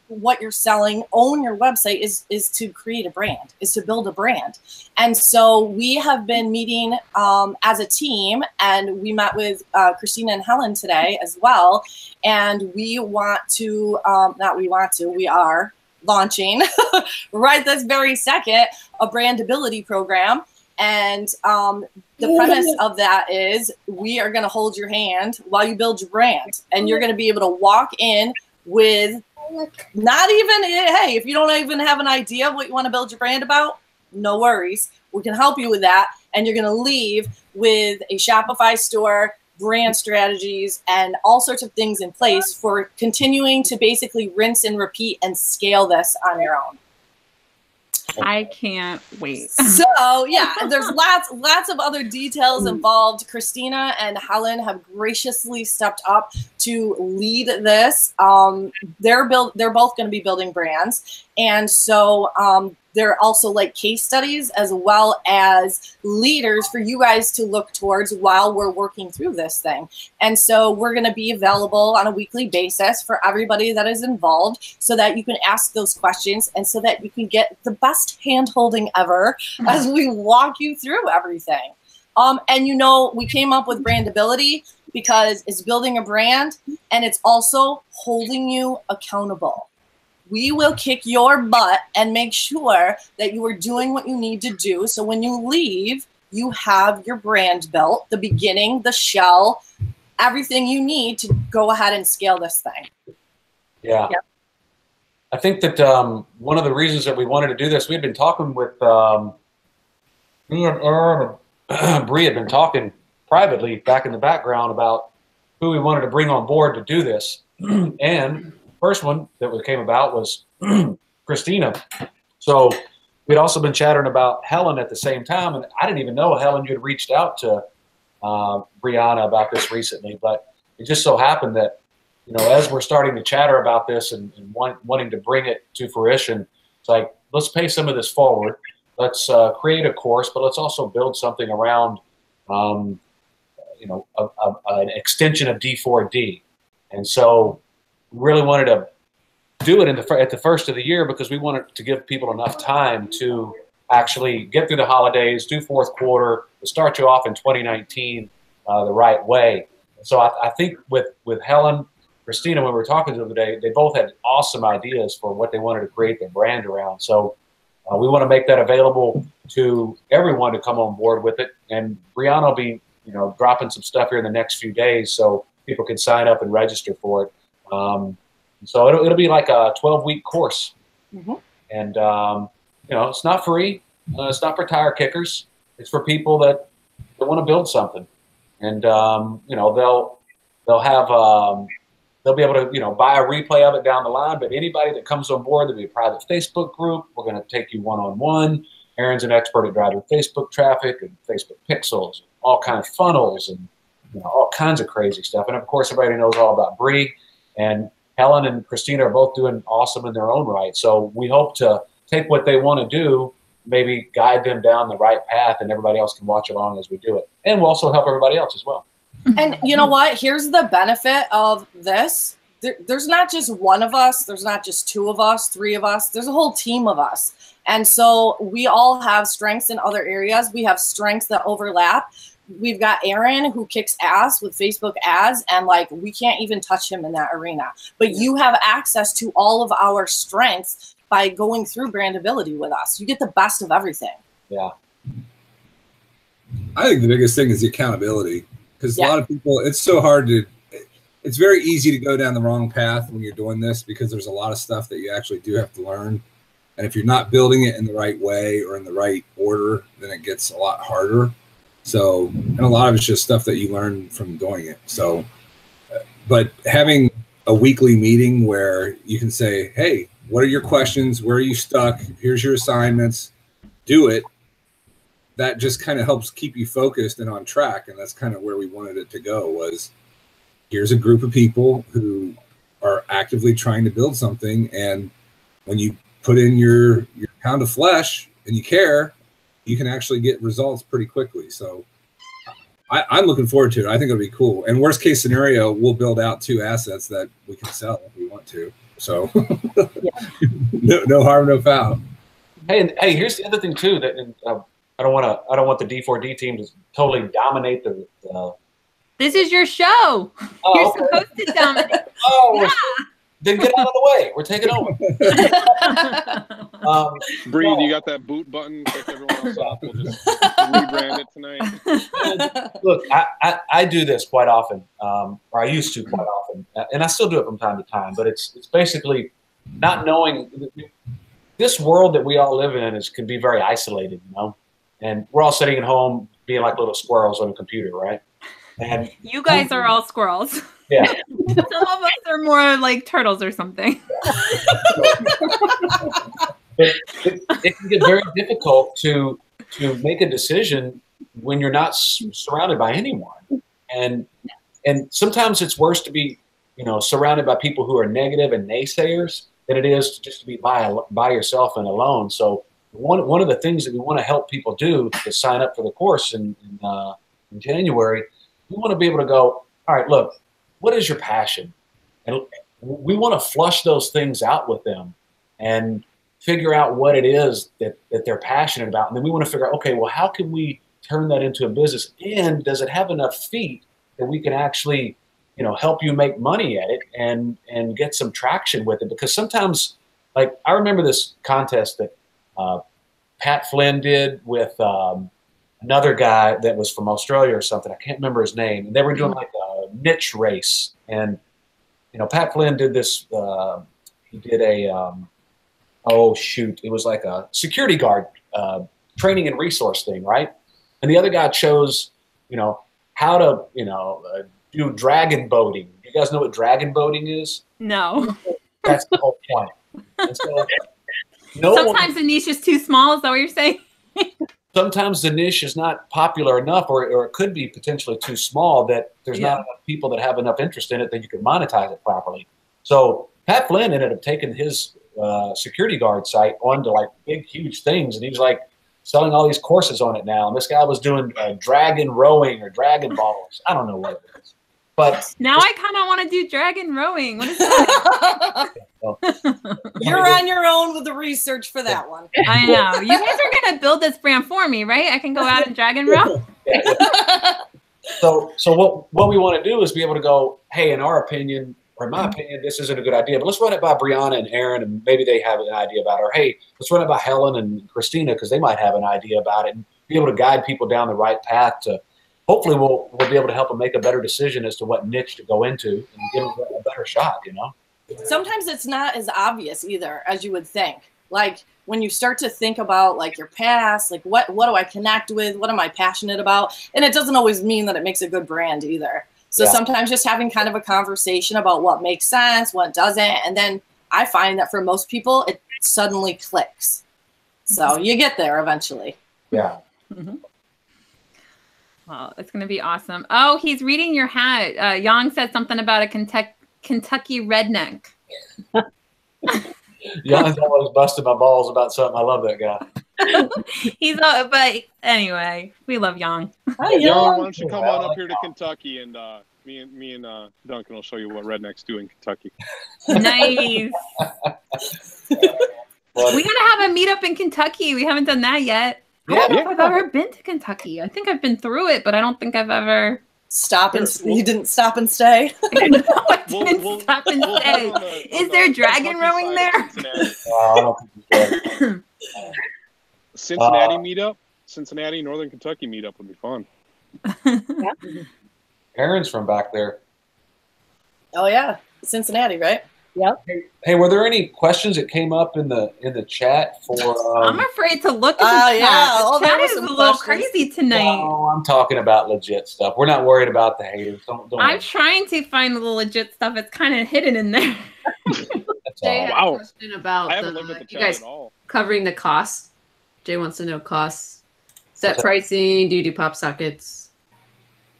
what you're selling, own your website is to create a brand, is to build a brand. And so we have been meeting as a team, and we met with Christina and Helen today as well. And we want to, we are launching right this very second, a brandability program. And the premise of that is we are going to hold your hand while you build your brand, and you're going to be able to walk in with not even, hey, if you don't even have an idea of what you want to build your brand about, no worries. We can help you with that. And you're going to leave with a Shopify store, brand strategies, and all sorts of things in place for continuing to basically rinse and repeat and scale this on your own. I can't wait. So yeah, there's lots of other details involved. Christina and Helen have graciously stepped up to lead this. They're both going to be building brands, and so they're also like case studies as well as leaders for you guys to look towards while we're working through this thing. And so we're going to be available on a weekly basis for everybody that is involved, so that you can ask those questions and so that you can get the best hand-holding ever as we walk you through everything. And you know, we came up with brandability because it's building a brand and it's also holding you accountable. We will kick your butt and make sure that you are doing what you need to do. So when you leave, you have your brand built, the beginning, the shell, everything you need to go ahead and scale this thing. Yeah. Yep. I think that one of the reasons that we wanted to do this, we had been talking with me and Aaron and Bree had been talking privately back in the background about who we wanted to bring on board to do this. And first one that came about was Christina. So we'd also been chattering about Helen at the same time, and I didn't even know, Helen, you had reached out to Brianna about this recently, but it just so happened that, you know, as we're starting to chatter about this and wanting to bring it to fruition, it's like, let's pay some of this forward. Let's create a course, but let's also build something around, you know, an extension of D4D. And so really wanted to do it at the first of the year because we wanted to give people enough time to actually get through the holidays, do fourth quarter, to start you off in 2019 the right way. So I think with Helen, Christina, when we were talking to them today, they both had awesome ideas for what they wanted to create their brand around. So we want to make that available to everyone to come on board with it. And Brianna will be, you know, dropping some stuff here in the next few days so people can sign up and register for it. So it'll be like a 12-week course. Mm-hmm. And, you know, it's not free. It's not for tire kickers. It's for people that want to build something. And, you know, they'll be able to, you know, buy a replay of it down the line. But anybody that comes on board, there'll be a private Facebook group. We're going to take you one-on-one. Aaron's an expert at driving Facebook traffic and Facebook pixels, all kinds of funnels, and, you know, all kinds of crazy stuff. And of course, everybody knows all about Bree, and Helen and Christina are both doing awesome in their own right. So we hope to take what they want to do, maybe guide them down the right path, and everybody else can watch along as we do it. And we'll also help everybody else as well. And you know what? Here's the benefit of this. There's not just one of us. There's not just two of us, three of us. There's a whole team of us. And so we all have strengths in other areas. We have strengths that overlap. We've got Aaron who kicks ass with Facebook ads, and like we can't even touch him in that arena. But you have access to all of our strengths by going through brandability with us. You get the best of everything. Yeah. I think the biggest thing is the accountability, because a lot of people, it's so hard to, it's very easy to go down the wrong path when you're doing this, because there's a lot of stuff that you actually do have to learn. And if you're not building it in the right way or in the right order, then it gets a lot harder. So, and a lot of it's just stuff that you learn from doing it. So, but having a weekly meeting where you can say, hey, what are your questions? Where are you stuck? Here's your assignments. Do it. That just kind of helps keep you focused and on track. And that's kind of where we wanted it to go, was here's a group of people who are actively trying to build something. And when you put in your pound of flesh and you care, you can actually get results pretty quickly. So I'm looking forward to it. I think it'll be cool. And worst case scenario, we'll build out 2 assets that we can sell if we want to. So no harm, no foul. Hey, and hey, here's the other thing too that I don't want the D4D team to totally dominate the. This is your show. You're supposed to dominate. Yeah. Then get out of the way. We're taking over. Bree, you got that boot button? Kick everyone else off. We'll just rebrand it tonight. Look, I do this quite often, or I used to quite often, and I still do it from time to time. But it's basically not knowing this world that we all live in can be very isolated, you know. And we're all sitting at home being like little squirrels on a computer, right? And you guys are all squirrels. Yeah. Some of us are more like turtles or something. It can get very difficult to make a decision when you're not surrounded by anyone. And sometimes it's worse to be, you know, surrounded by people who are negative and naysayers than it is just to be by yourself and alone. So one of the things that we want to help people do to sign up for the course in January, we want to be able to go, all right, look, what is your passion? And we want to flush those things out with them and figure out what it is that they're passionate about. And then we want to figure out, okay, well, how can we turn that into a business? And does it have enough feet that we can actually, you know, help you make money at it and get some traction with it? Because sometimes, like, I remember this contest that Pat Flynn did with another guy that was from Australia or something. I can't remember his name. And they were doing like a niche race. And, you know, Pat Flynn did this, he did a, it was like a security guard training and resource thing, right? And the other guy chose, you know, how to, you know, do dragon boating. You guys know what dragon boating is? No. That's the whole point. And so, sometimes the niche is too small. Is that what you're saying? Sometimes the niche is not popular enough, or it could be potentially too small that there's not enough people that have enough interest in it that you can monetize it properly. So Pat Flynn ended up taking his security guard site onto like big, huge things, and he's like selling all these courses on it now. And this guy was doing dragon rowing or dragon balls. I don't know what it is. But now I kind of want to do dragon rowing. What is that? You're on your own with the research for that one. I know. You guys are going to build this brand for me, right? I can go out and dragon row. So what we want to do is be able to go, hey, in our opinion, or in my opinion, this isn't a good idea, but let's run it by Brianna and Aaron, and maybe they have an idea about it. Or, hey, let's run it by Helen and Christina because they might have an idea about it, and be able to guide people down the right path to hopefully we'll be able to help them make a better decision as to what niche to go into and give them a better shot, you know? Sometimes it's not as obvious either as you would think. Like when you start to think about like your past, like what do I connect with? What am I passionate about? And it doesn't always mean that it makes a good brand either. So sometimes just having kind of a conversation about what makes sense, what doesn't. And then I find that for most people, it suddenly clicks. So you get there eventually. Yeah. Mm-hmm. Well, it's going to be awesome. Oh, he's reading your hat. Yang said something about a Kentucky redneck. Yang's always busting my balls about something. I love that guy. But anyway, we love Yang. Hi, Yang, Yang. why don't you come on up here to Kentucky and me and Duncan will show you what rednecks do in Kentucky. Nice. We gotta have a meetup in Kentucky. We haven't done that yet. I don't know if I've ever been to Kentucky. I think I've been through it, but I don't think I've ever You didn't stop and stay? No, I didn't stop and stay. Is there dragon rowing there? Cincinnati meetup? Cincinnati, Northern Kentucky meetup would be fun. Aaron's from back there. Oh yeah, Cincinnati, right? Yep. Hey, were there any questions that came up in the chat for? I'm afraid to look at the chat. The chat is a little crazy tonight. No, I'm talking about legit stuff. We're not worried about the haters. Don't I'm trying to find the legit stuff. It's kind of hidden in there. Jay had a question about I haven't looked at the you chat guys at all. covering the costs. Jay wants to know costs. Set pricing, do you do pop sockets?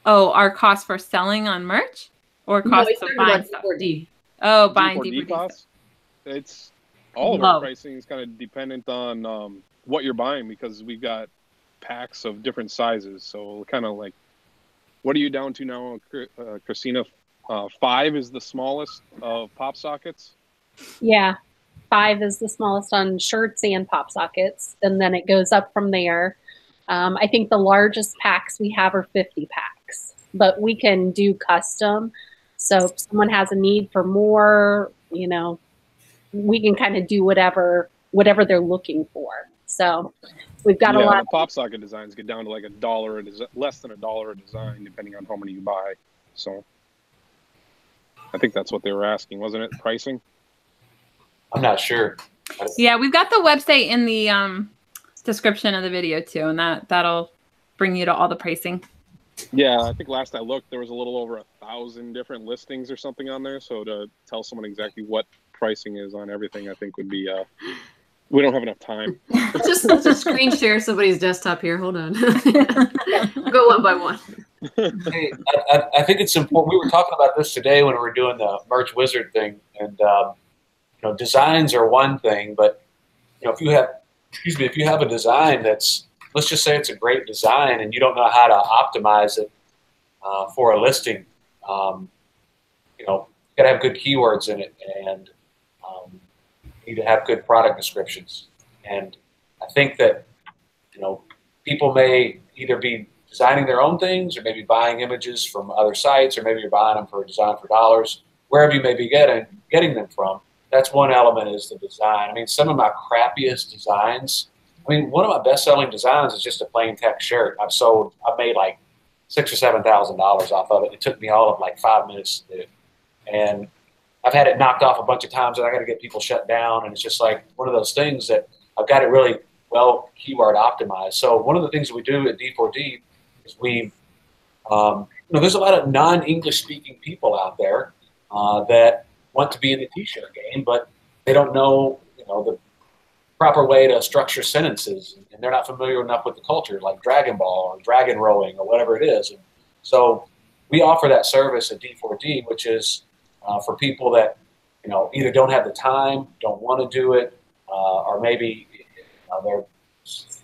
Oh, our cost for selling on merch? Or cost of buying stuff? D4D. Oh, buying D4D DVD costs? It's all of our pricing is kind of dependent on what you're buying because we've got packs of different sizes. So kind of like What are you down to now, Christina? 5 is the smallest of pop sockets? Yeah, 5 is the smallest on shirts and pop sockets, and then it goes up from there. I think the largest packs we have are 50 packs, but we can do custom. So if someone has a need for more, you know, we can kind of do whatever they're looking for. So we've got a lot. The pop socket designs get down to like $1, less than $1 a design, depending on how many you buy. So I think that's what they were asking, wasn't it? Pricing? I'm not sure. Yeah, we've got the website in the description of the video too, and that'll bring you to all the pricing. Yeah, I think last I looked, there was a little over 1,000 different listings or something on there. So to tell someone exactly what pricing is on everything, I think would be we don't have enough time. Let's just screen share somebody's desktop here. Hold on. We'll go one by one. Hey, I think it's important. We were talking about this today when we were doing the Merch Wizard thing, and you know, designs are one thing, but you know, if you have a design that's, let's just say it's a great design, and you don't know how to optimize it for a listing, you know, you got to have good keywords in it, and you need to have good product descriptions. And I think that, you know, people may either be designing their own things, or maybe buying images from other sites, or maybe you're buying them for a design for dollars, wherever you may be getting them from. That's one element, is the design. I mean, some of my crappiest designs, I mean, one of my best-selling designs is just a plain text shirt. I've made like $6,000 or $7,000 off of it. It took me all of like 5 minutes to do. And I've had it knocked off a bunch of times, and I got to get people shut down. And it's just like one of those things that I've got it really well keyword optimized. So one of the things that we do at D4D is you know, there's a lot of non-English speaking people out there that want to be in the t-shirt game, but they don't know, you know, the proper way to structure sentences, and they're not familiar enough with the culture, like Dragon Ball or dragon rowing or whatever it is. And so we offer that service at D4D, which is for people that, you know, either don't have the time, don't want to do it, or maybe their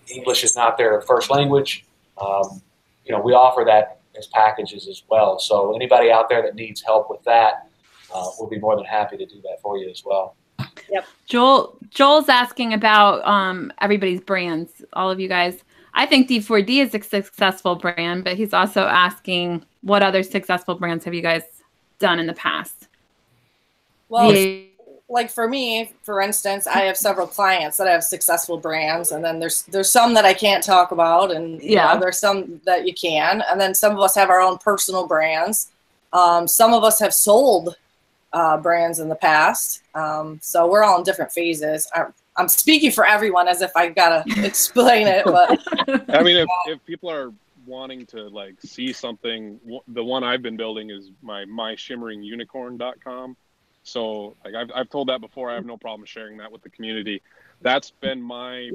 English is not their first language. You know, we offer that as packages as well. So anybody out there that needs help with that, we'll be more than happy to do that for you as well. Yep. Joel's asking about everybody's brands, all of you guys. I think D4D is a successful brand, but he's also asking what other successful brands have you guys done in the past? Well, like for me, for instance, I have several clients that have successful brands, and then there's some that I can't talk about, and you know, there's some that you can, and then some of us have our own personal brands. Some of us have sold brands in the past, so we're all in different phases. I'm speaking for everyone as if I gotta explain it, but I mean, if people are wanting to like see something, the one I've been building is my shimmeringunicorn.com. So like I've told that before. I have no problem sharing that with the community. That's been my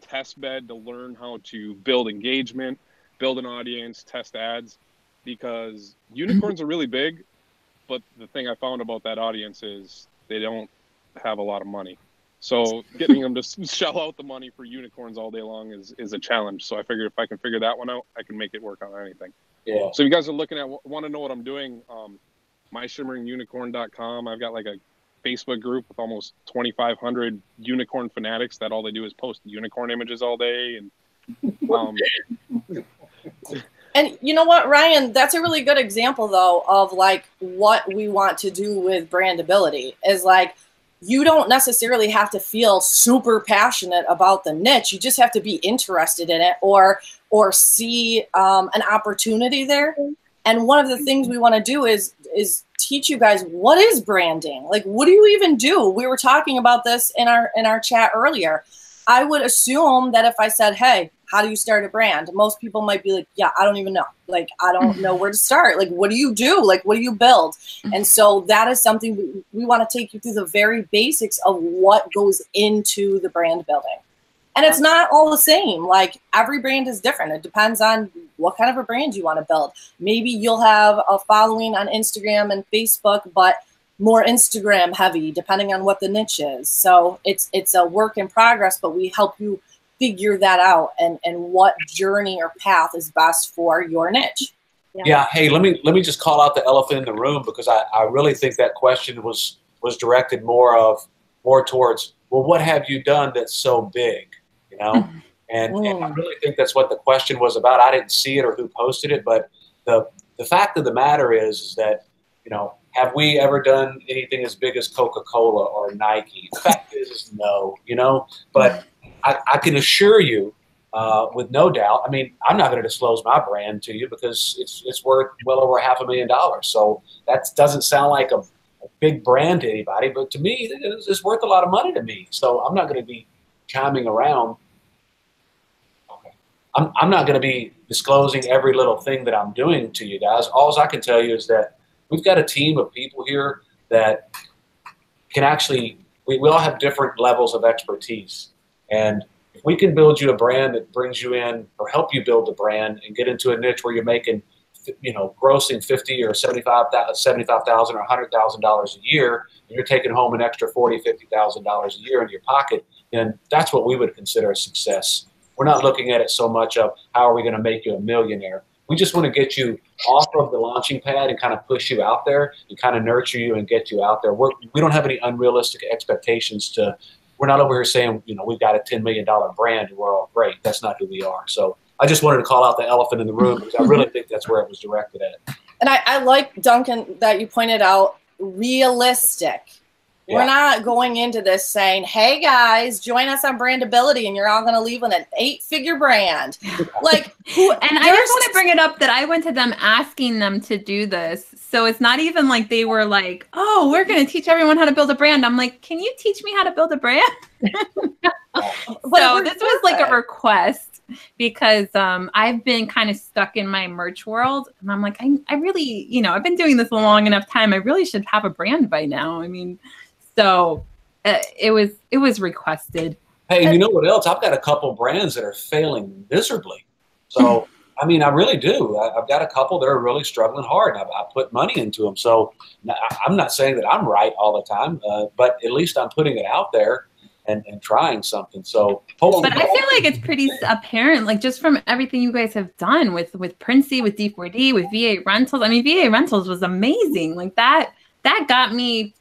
test bed to learn how to build engagement, build an audience, test ads, because unicorns are really big. But the thing I found about that audience is they don't have a lot of money. So getting them to shell out the money for unicorns all day long is a challenge. So I figured if I can figure that one out, I can make it work on anything. Yeah. So if you guys are looking at, want to know what I'm doing, myshimmeringunicorn.com. I've got like a Facebook group with almost 2,500 unicorn fanatics that all they do is post unicorn images all day. And and you know what, Ryan, that's a really good example though of like what we want to do with brandability is like, you don't necessarily have to feel super passionate about the niche. You just have to be interested in it or see an opportunity there. And one of the things we want to do is teach you guys what is branding. Like, what do you even do? We were talking about this in our chat earlier. I would assume that if I said, hey, how do you start a brand? Most people might be like, yeah, I don't even know. Like, I don't know where to start. Like, what do you do? Like, what do you build? And so that is something we want to take you through the very basics of what goes into the brand building. And it's not all the same. Like, every brand is different. It depends on what kind of a brand you want to build. Maybe you'll have a following on Instagram and Facebook, but more Instagram heavy, depending on what the niche is. So it's a work in progress, but we help you figure that out and what journey or path is best for your niche. Yeah. Hey, let me just call out the elephant in the room, because I really think that question was directed more towards, well, what have you done that's so big, you know? And I really think that's what the question was about. I didn't see it or who posted it, but the fact of the matter is that, you know, have we ever done anything as big as Coca-Cola or Nike? The fact is no, you know, but I can assure you, with no doubt, I mean, I'm not going to disclose my brand to you because it's worth well over $500,000. So that doesn't sound like a big brand to anybody, but to me, it's worth a lot of money to me. So I'm not going to be chiming around. Okay. I'm not going to be disclosing every little thing that I'm doing to you guys. All I can tell you is that we've got a team of people here that can actually, we all have different levels of expertise. And if we can build you a brand that brings you in, or help you build a brand and get into a niche where you're making, you know, grossing $50,000 or $75,000 or $100,000 a year, and you're taking home an extra $40,000, $50,000 a year in your pocket, then that's what we would consider a success. We're not looking at it so much of how are we going to make you a millionaire. We just want to get you off of the launching pad and kind of push you out there and kind of nurture you and get you out there. We don't have any unrealistic expectations we're not over here saying, you know, we've got a $10 million brand and we're all great. That's not who we are. So I just wanted to call out the elephant in the room, because I really think that's where it was directed at. And I like, Duncan, that you pointed out realistic. Yeah. We're not going into this saying, hey guys, join us on Brandability and you're all going to leave with an 8-figure brand. Like, and I just want to bring it up that I went to them asking them to do this. So it's not even like they were like, oh, we're going to teach everyone how to build a brand. I'm like, can you teach me how to build a brand? So this was like a request, because I've been kind of stuck in my merch world. And I'm like, I really, you know, I've been doing this a long enough time. I really should have a brand by now. I mean, so it was requested. Hey, and you know what else? I've got a couple brands that are failing miserably. So, I mean, I really do. I've got a couple that are really struggling hard. I put money into them. So I'm not saying that I'm right all the time, but at least I'm putting it out there and trying something. So, hold on. But I feel like it's pretty apparent, like just from everything you guys have done with Printsy, with D4D, with VA Rentals. I mean, VA Rentals was amazing. Like that got me,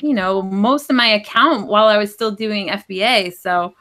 you know, most of my account while I was still doing FBA. So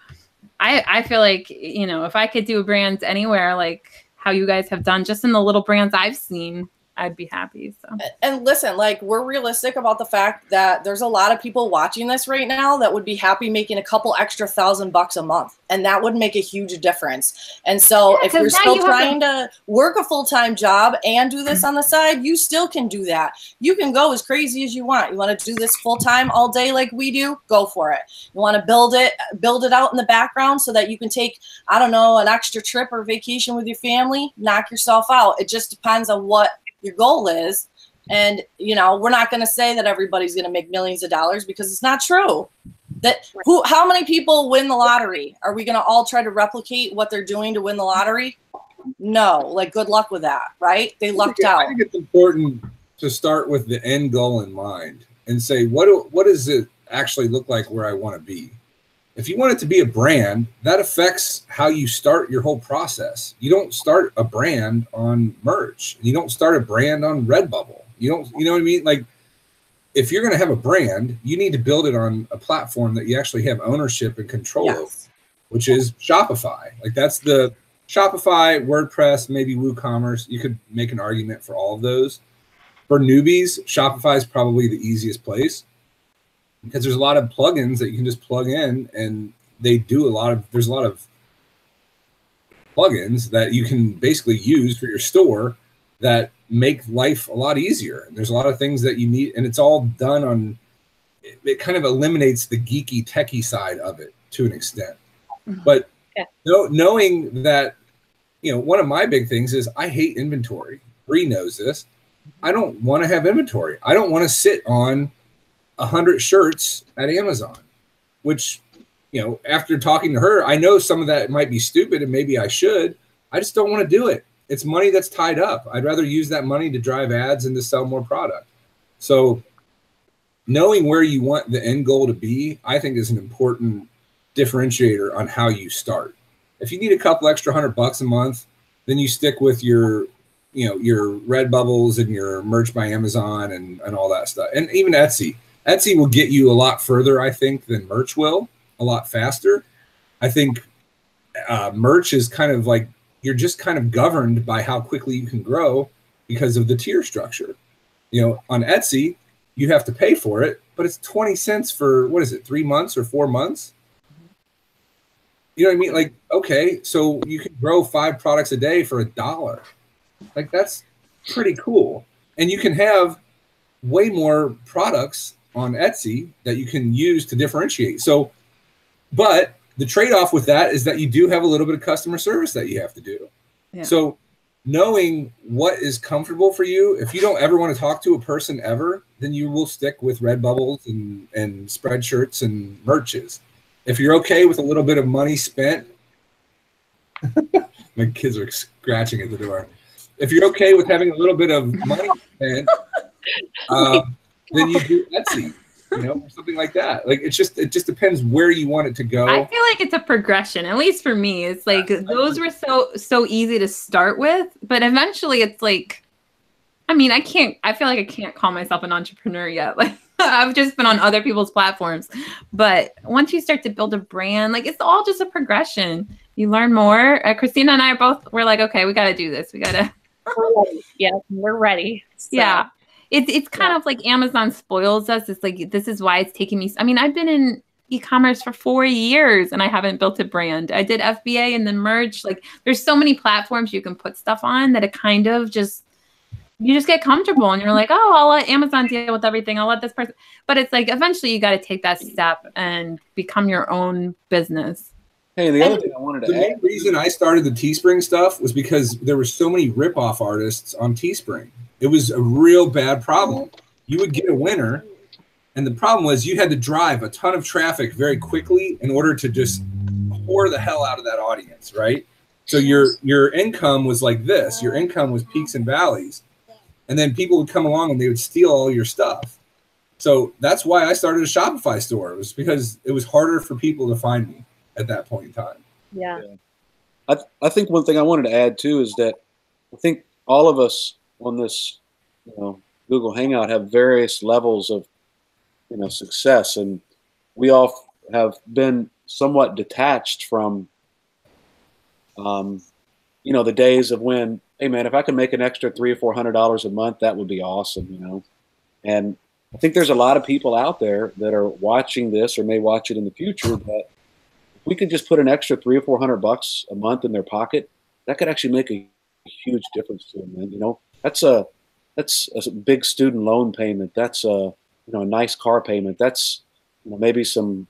I feel like, you know, if I could do brands anywhere, like how you guys have done, just in the little brands I've seen, I'd be happy. So, and listen, like, we're realistic about the fact that there's a lot of people watching this right now that would be happy making a couple extra $1,000 a month, and that would make a huge difference. And so if you're still trying to work a full-time job and do this on the side, you still can do that. You can go as crazy as you want. You want to do this full-time all day like we do, go for it. You want to build it out in the background so that you can take, I don't know, an extra trip or vacation with your family, knock yourself out. It just depends on what your goal is. And, you know, we're not going to say that everybody's going to make millions of dollars, because it's not true. How many people win the lottery? Are we going to all try to replicate what they're doing to win the lottery? No, like, good luck with that, right? They lucked out. I think it's important to start with the end goal in mind and say, what does it actually look like where I want to be? If you want it to be a brand, that affects how you start your whole process. You don't start a brand on merch. You don't start a brand on Redbubble. You know what I mean? Like, if you're going to have a brand, you need to build it on a platform that you actually have ownership and control over, which is Shopify. Like, that's the Shopify, WordPress, maybe WooCommerce. You could make an argument for all of those. For newbies, Shopify is probably the easiest place, because there's a lot of plugins that you can just plug in, and there's a lot of plugins that you can basically use for your store that make life a lot easier. And there's a lot of things that you need, and it's all done on, it kind of eliminates the geeky techie side of it to an extent. But knowing that, you know, one of my big things is I hate inventory. Bree knows this. I don't want to have inventory. I don't want to sit on 100 shirts at Amazon, which, you know, after talking to her, I know some of that might be stupid and maybe I should. I just don't want to do it. It's money that's tied up. I'd rather use that money to drive ads and to sell more product. So knowing where you want the end goal to be, I think, is an important differentiator on how you start. If you need a couple extra $100 a month, then you stick with your you know, your Redbubbles and your Merch by Amazon and all that stuff. And even Etsy. Etsy will get you a lot further, I think, than merch will, a lot faster. I think merch is kind of like, you're just kind of governed by how quickly you can grow because of the tier structure. You know, on Etsy, you have to pay for it, but it's 20 cents for, what is it, 3 months or 4 months? You know what I mean? Like, okay, so you can grow 5 products a day for $1. Like, that's pretty cool. And you can have way more products on Etsy that you can use to differentiate. So, but the trade-off with that is that you do have a little bit of customer service that you have to do. Yeah. So knowing what is comfortable for you, if you don't ever want to talk to a person ever, then you will stick with Redbubbles and Spreadshirts and merches. If you're okay with a little bit of money spent, my kids are scratching at the door. If you're okay with having a little bit of money spent, then you do Etsy, you know, or something like that. Like, it just depends where you want it to go. I feel like it's a progression, at least for me. It's like those were so easy to start with, but eventually it's like, I mean, I feel like I can't call myself an entrepreneur yet. Like, I've just been on other people's platforms. But once you start to build a brand, like, it's all just a progression. You learn more. Christina and I we're like, okay, we got to do this. We got to. Yeah, we're ready. So. Yeah. It's kind of like Amazon spoils us. It's like, this is why it's taking me. I mean, I've been in e-commerce for 4 years and I haven't built a brand. I did FBA and then merch. Like, there's so many platforms you can put stuff on that it kind of just, you just get comfortable and you're like, oh, I'll let Amazon deal with everything. I'll let this person. But it's like, eventually you got to take that step and become your own business. Hey, the other thing I wanted to add. The main reason I started the Teespring stuff was because there were so many rip-off artists on Teespring. It was a real bad problem. You would get a winner, and the problem was you had to drive a ton of traffic very quickly in order to just whore the hell out of that audience, right? So your income was like this. Your income was peaks and valleys. And then people would come along and they would steal all your stuff. So that's why I started a Shopify store. It was because it was harder for people to find me at that point in time. Yeah. I think one thing I wanted to add too is that I think all of us on this, you know, Google Hangout have various levels of, you know, success, and we all have been somewhat detached from, you know, the days of when, hey man, if I can make an extra $300 or $400 a month, that would be awesome, you know. And I think there's a lot of people out there that are watching this or may watch it in the future that if we could just put an extra $300 or $400 a month in their pocket, that could actually make a huge difference to them, man. You know, that's a big student loan payment. That's a, you know, a nice car payment. That's, you know, maybe some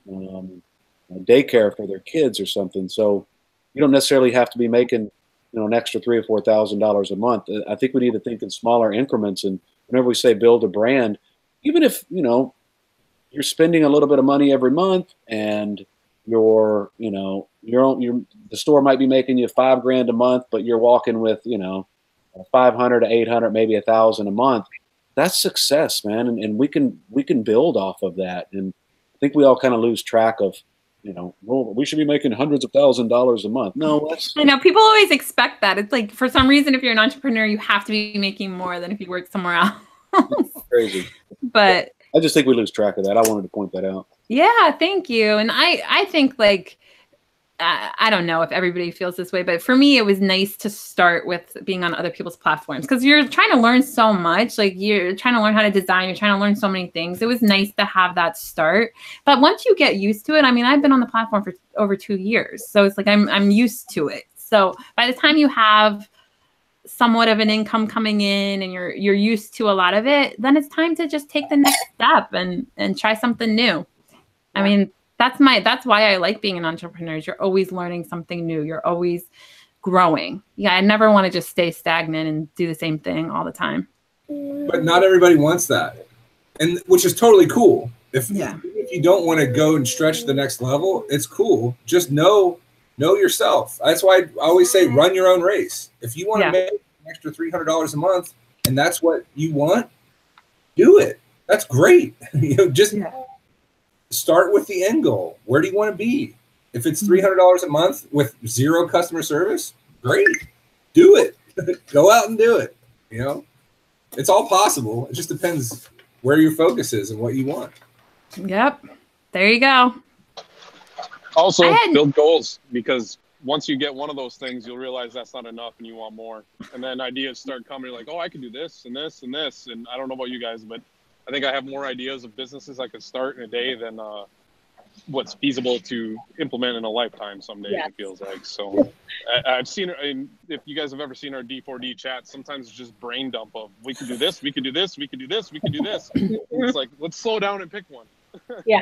daycare for their kids or something. So you don't necessarily have to be making, you know, an extra $3,000 or $4,000 a month. I think we need to think in smaller increments. And whenever we say build a brand, even if, you know, you're spending a little bit of money every month and you're, you know, the store might be making you $5,000 a month, but you're walking with, you know, 500 to 800, maybe 1,000 a month. That's success, man. And we can build off of that. And I think we all kind of lose track of, you know, well, we should be making hundreds of $1,000s a month. No, I know people always expect that. It's like, for some reason, if you're an entrepreneur, you have to be making more than if you work somewhere else. It's crazy. But I just think we lose track of that. I wanted to point that out. Yeah, thank you. And I think, like, I don't know if everybody feels this way, but for me, it was nice to start with being on other people's platforms because you're trying to learn so much. Like, you're trying to learn how to design. You're trying to learn so many things. It was nice to have that start. But once you get used to it, I mean, I've been on the platform for over 2 years. So it's like I'm used to it. So by the time you have somewhat of an income coming in and you're used to a lot of it, then it's time to just take the next step and try something new. I mean, that's why I like being an entrepreneur. You're always learning something new. You're always growing. Yeah, I never want to just stay stagnant and do the same thing all the time. But not everybody wants that, and which is totally cool. If you don't want to go and stretch to the next level, it's cool. Just know yourself. That's why I always say run your own race. If you want to make an extra $300 a month and that's what you want, do it. That's great. You know, just start with the end goal. Where do you want to be? If it's $300 a month with zero customer service, great. Do it. Go out and do it. You know, it's all possible. It just depends where your focus is and what you want. Yep. There you go. Also, build goals, because once you get one of those things, you'll realize that's not enough and you want more. And then ideas start coming like, oh, I can do this and this and this. And I don't know about you guys, but I think I have more ideas of businesses I could start in a day than what's feasible to implement in a lifetime someday, it feels like. So I've seen, and if you guys have ever seen our D4D chat, sometimes it's just brain dump of, we could do this, we could do this, we could do this, we could do this. It's like, let's slow down and pick one. Yeah.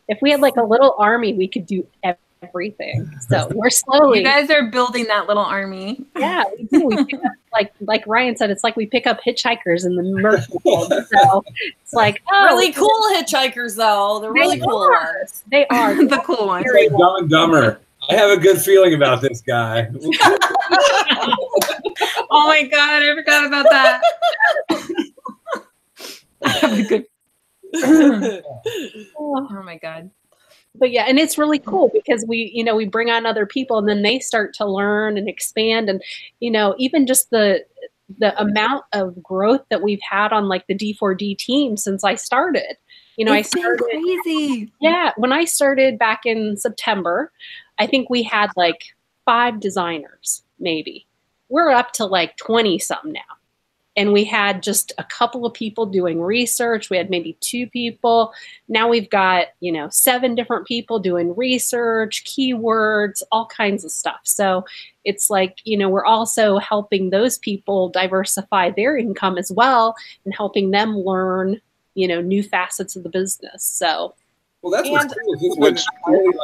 If we had like a little army, we could do everything. So we're slowly. You guys are building that little army. Yeah, we do. We pick up, like Ryan said, it's like we pick up hitchhikers in the merch world. So it's like, oh, really cool hitchhikers, though. They're really cool ones. They are the cool ones. Like Dumb and Dumber. I have a good feeling about this guy. Oh my God, I forgot about that. I have a good. Oh my God. But yeah, and it's really cool because we bring on other people and then they start to learn and expand, and even just the amount of growth that we've had on like the D4D team since I started. I started crazy. Yeah, when I started back in September, I think we had like 5 designers, maybe. We're up to like 20 something now. And we had just a couple of people doing research. We had maybe 2 people. Now we've got, 7 different people doing research, keywords, all kinds of stuff. So it's like, we're also helping those people diversify their income as well and helping them learn, new facets of the business. So, well, that's what's cool. This was really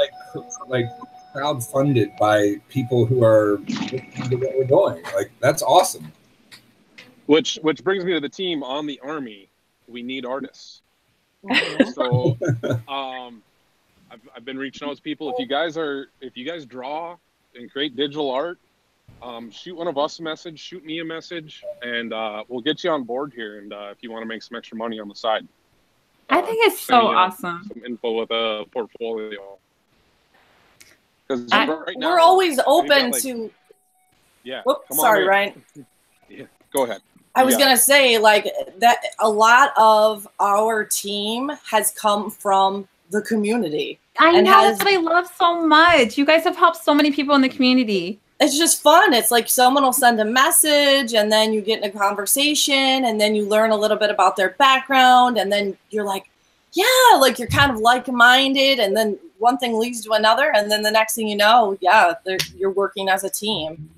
like crowdfunded by people who are into what we're doing. Like, that's awesome. Which brings me to the team on the Army. We need artists. So I've been reaching out to people. If you guys draw and create digital art, shoot one of us a message, shoot me a message, and we'll get you on board here. And if you want to make some extra money on the side, I think it's so awesome. Some info with a portfolio. Because we're always open to. Yeah. Whoops, sorry, Ryan. Yeah. Go ahead. I was going to say, like, that a lot of our team has come from the community. I know, that's what I love so much. You guys have helped so many people in the community. It's just fun. It's like someone will send a message and then you get in a conversation and then you learn a little bit about their background and then you're like, yeah, like you're kind of like-minded, and then one thing leads to another, and then the next thing you know, you're working as a team.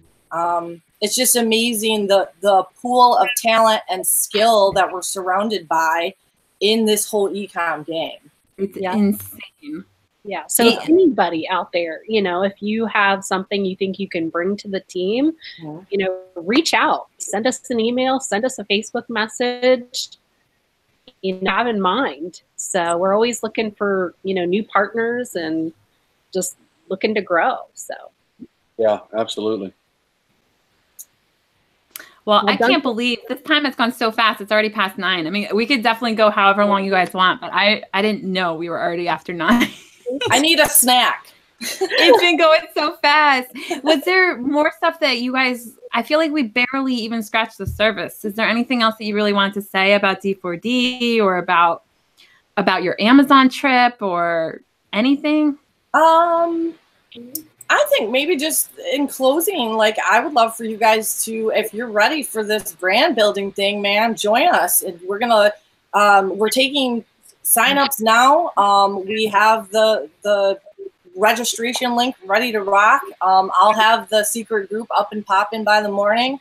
It's just amazing the pool of talent and skill that we're surrounded by in this whole e-com game. It's insane. Yeah. So anybody out there, if you have something you think you can bring to the team, reach out, send us an email, send us a Facebook message, have in mind. So we're always looking for, new partners and just looking to grow. So. Yeah, absolutely. Well, I can't believe this time has gone so fast. It's already past 9. I mean, we could definitely go however long you guys want, but I didn't know we were already after 9. I need a snack. It's been going so fast. Was there more stuff that you guys, I feel like we barely even scratched the surface. Is there anything else that you really wanted to say about D4D or about your Amazon trip or anything? I think maybe just in closing, like, I would love for you guys to, if you're ready for this brand building thing, man, join us. And we're taking signups now. We have the registration link ready to rock. I'll have the secret group up and popping by the morning.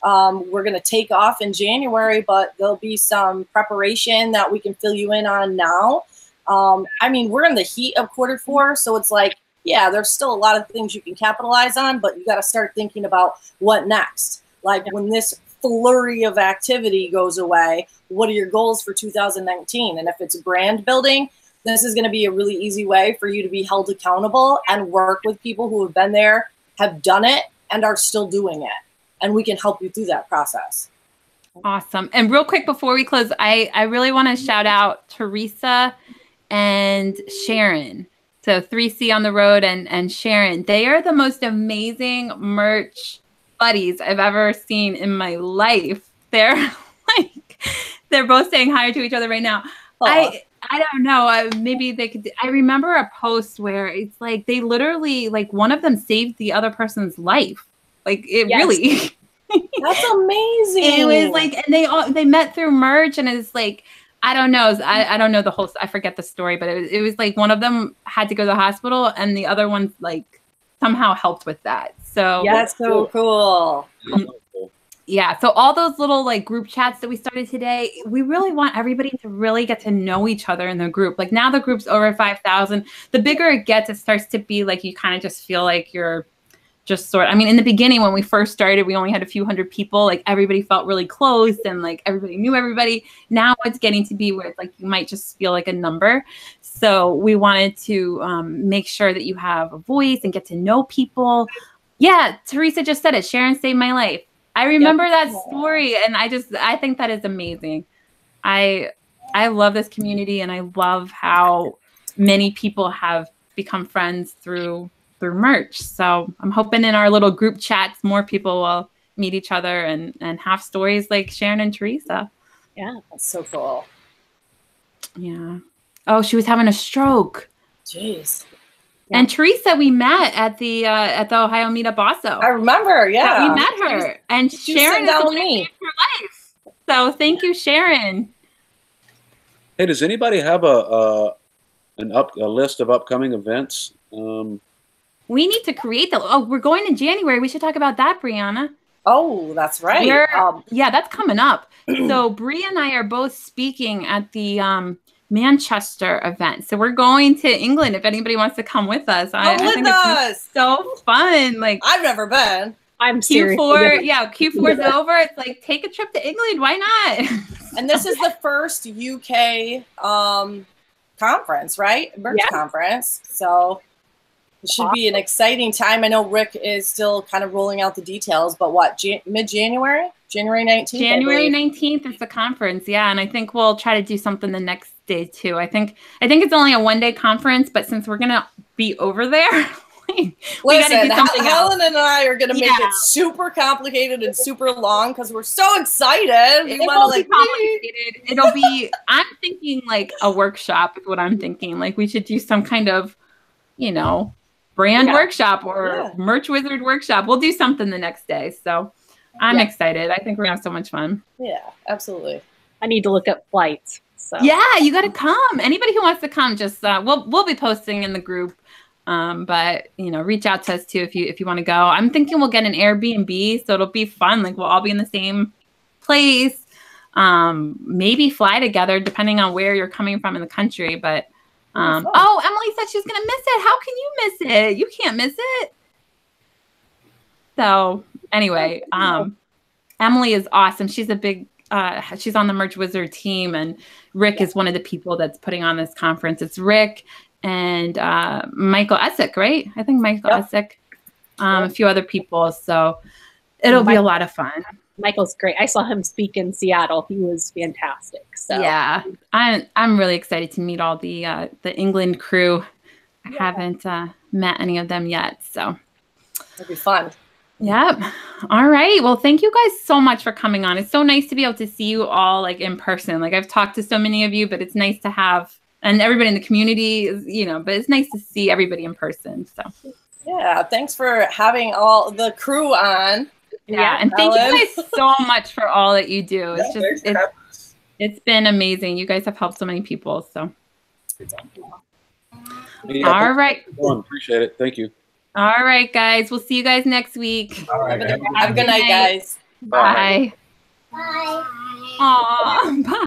We're going to take off in January, but there'll be some preparation that we can fill you in on now. I mean, we're in the heat of Q4, so it's like, yeah, there's still a lot of things you can capitalize on, but you got to start thinking about what next. Like, when this flurry of activity goes away, what are your goals for 2019? And if it's brand building, this is going to be a really easy way for you to be held accountable and work with people who have been there, have done it, and are still doing it. And we can help you through that process. Awesome. And real quick before we close, I really want to shout out Teresa and Sharon. So 3C on the road and Sharon. They are the most amazing merch buddies I've ever seen in my life. They're like, they're both saying hi to each other right now. I don't know. Maybe they could. I remember a post where it's like they literally, like, one of them saved the other person's life. Like, it really. That's amazing. It was like, and they met through merch, and it's like, I don't know. I don't know the whole. I forget the story, but it was like one of them had to go to the hospital, and the other one like somehow helped with that. So yeah, that's so cool. Yeah. So all those little like group chats that we started today, we really want everybody to really get to know each other in the group. Like now the group's over 5,000. The bigger it gets, it starts to be like you kind of just feel like you're just I mean, in the beginning when we first started, we only had a few hundred people. Like everybody felt really close and like everybody knew everybody. Now it's getting to be where it's like you might just feel like a number. So we wanted to make sure that you have a voice and get to know people. Yeah, Teresa just said it. Sharon saved my life. I remember that story, and I think that is amazing. I love this community, and I love how many people have become friends through merch. So I'm hoping in our little group chats, more people will meet each other and have stories like Sharon and Teresa. Yeah, that's so cool. Yeah. Oh, she was having a stroke. Jeez. And Teresa, we met at the Ohio meetup also. I remember, yeah. We met her. And Sharon is the one who saved her life. So thank you, Sharon. Hey, does anybody have a list of upcoming events? We need to create that. Oh, we're going in January. We should talk about that, Brianna. Oh, that's right. Yeah, that's coming up. So Bri and I are both speaking at the Manchester event. So we're going to England if anybody wants to come with us. I think it's so fun. Like I've never been. I'm serious. Q4 is over. It's like take a trip to England. Why not? And this is the first UK conference, right? Merch conference. So it should be an exciting time. I know Rick is still kind of rolling out the details, but what, mid-January? January 19th? January 19th is the conference, yeah. And I think we'll try to do something the next day too. I think it's only a one-day conference, but since we're going to be over there, we got to do something else. Helen and I are going to make it super complicated and super long because we're so excited. We want to complicated. It'll be, I'm thinking like a workshop is what I'm thinking. Like we should do some kind of, brand workshop or merch wizard workshop. We'll do something the next day. So I'm excited. I think we're gonna have so much fun. Yeah, absolutely. I need to look up flights. So yeah, you got to come. Anybody who wants to come, just we'll be posting in the group. But reach out to us too if you want to go. I'm thinking we'll get an Airbnb, so it'll be fun. Like we'll all be in the same place. Maybe fly together depending on where you're coming from in the country. But Emily said she's gonna miss it. How can you miss it? You can't miss it. So anyway, Emily is awesome. She's a big she's on the Merch Wizard team, and Rick is one of the people that's putting on this conference. It's Rick and Michael Essick, right? I think Michael Essick, a few other people. So it'll be a lot of fun. Michael's great. I saw him speak in Seattle. He was fantastic. So yeah, I'm really excited to meet all the England crew. I haven't met any of them yet, so it'll be fun. Yep. All right. Well, thank you guys so much for coming on. It's so nice to be able to see you all like in person. Like I've talked to so many of you, but it's nice to have, and everybody in the community is, but it's nice to see everybody in person. So yeah, thanks for having all the crew on. Yeah, and thank you guys so much for all that you do. It's it's been amazing. You guys have helped so many people. So all right. Appreciate it. Thank you. All right, guys. We'll see you guys next week. All right. Have a good night, guys. Bye. Bye. Aw, bye.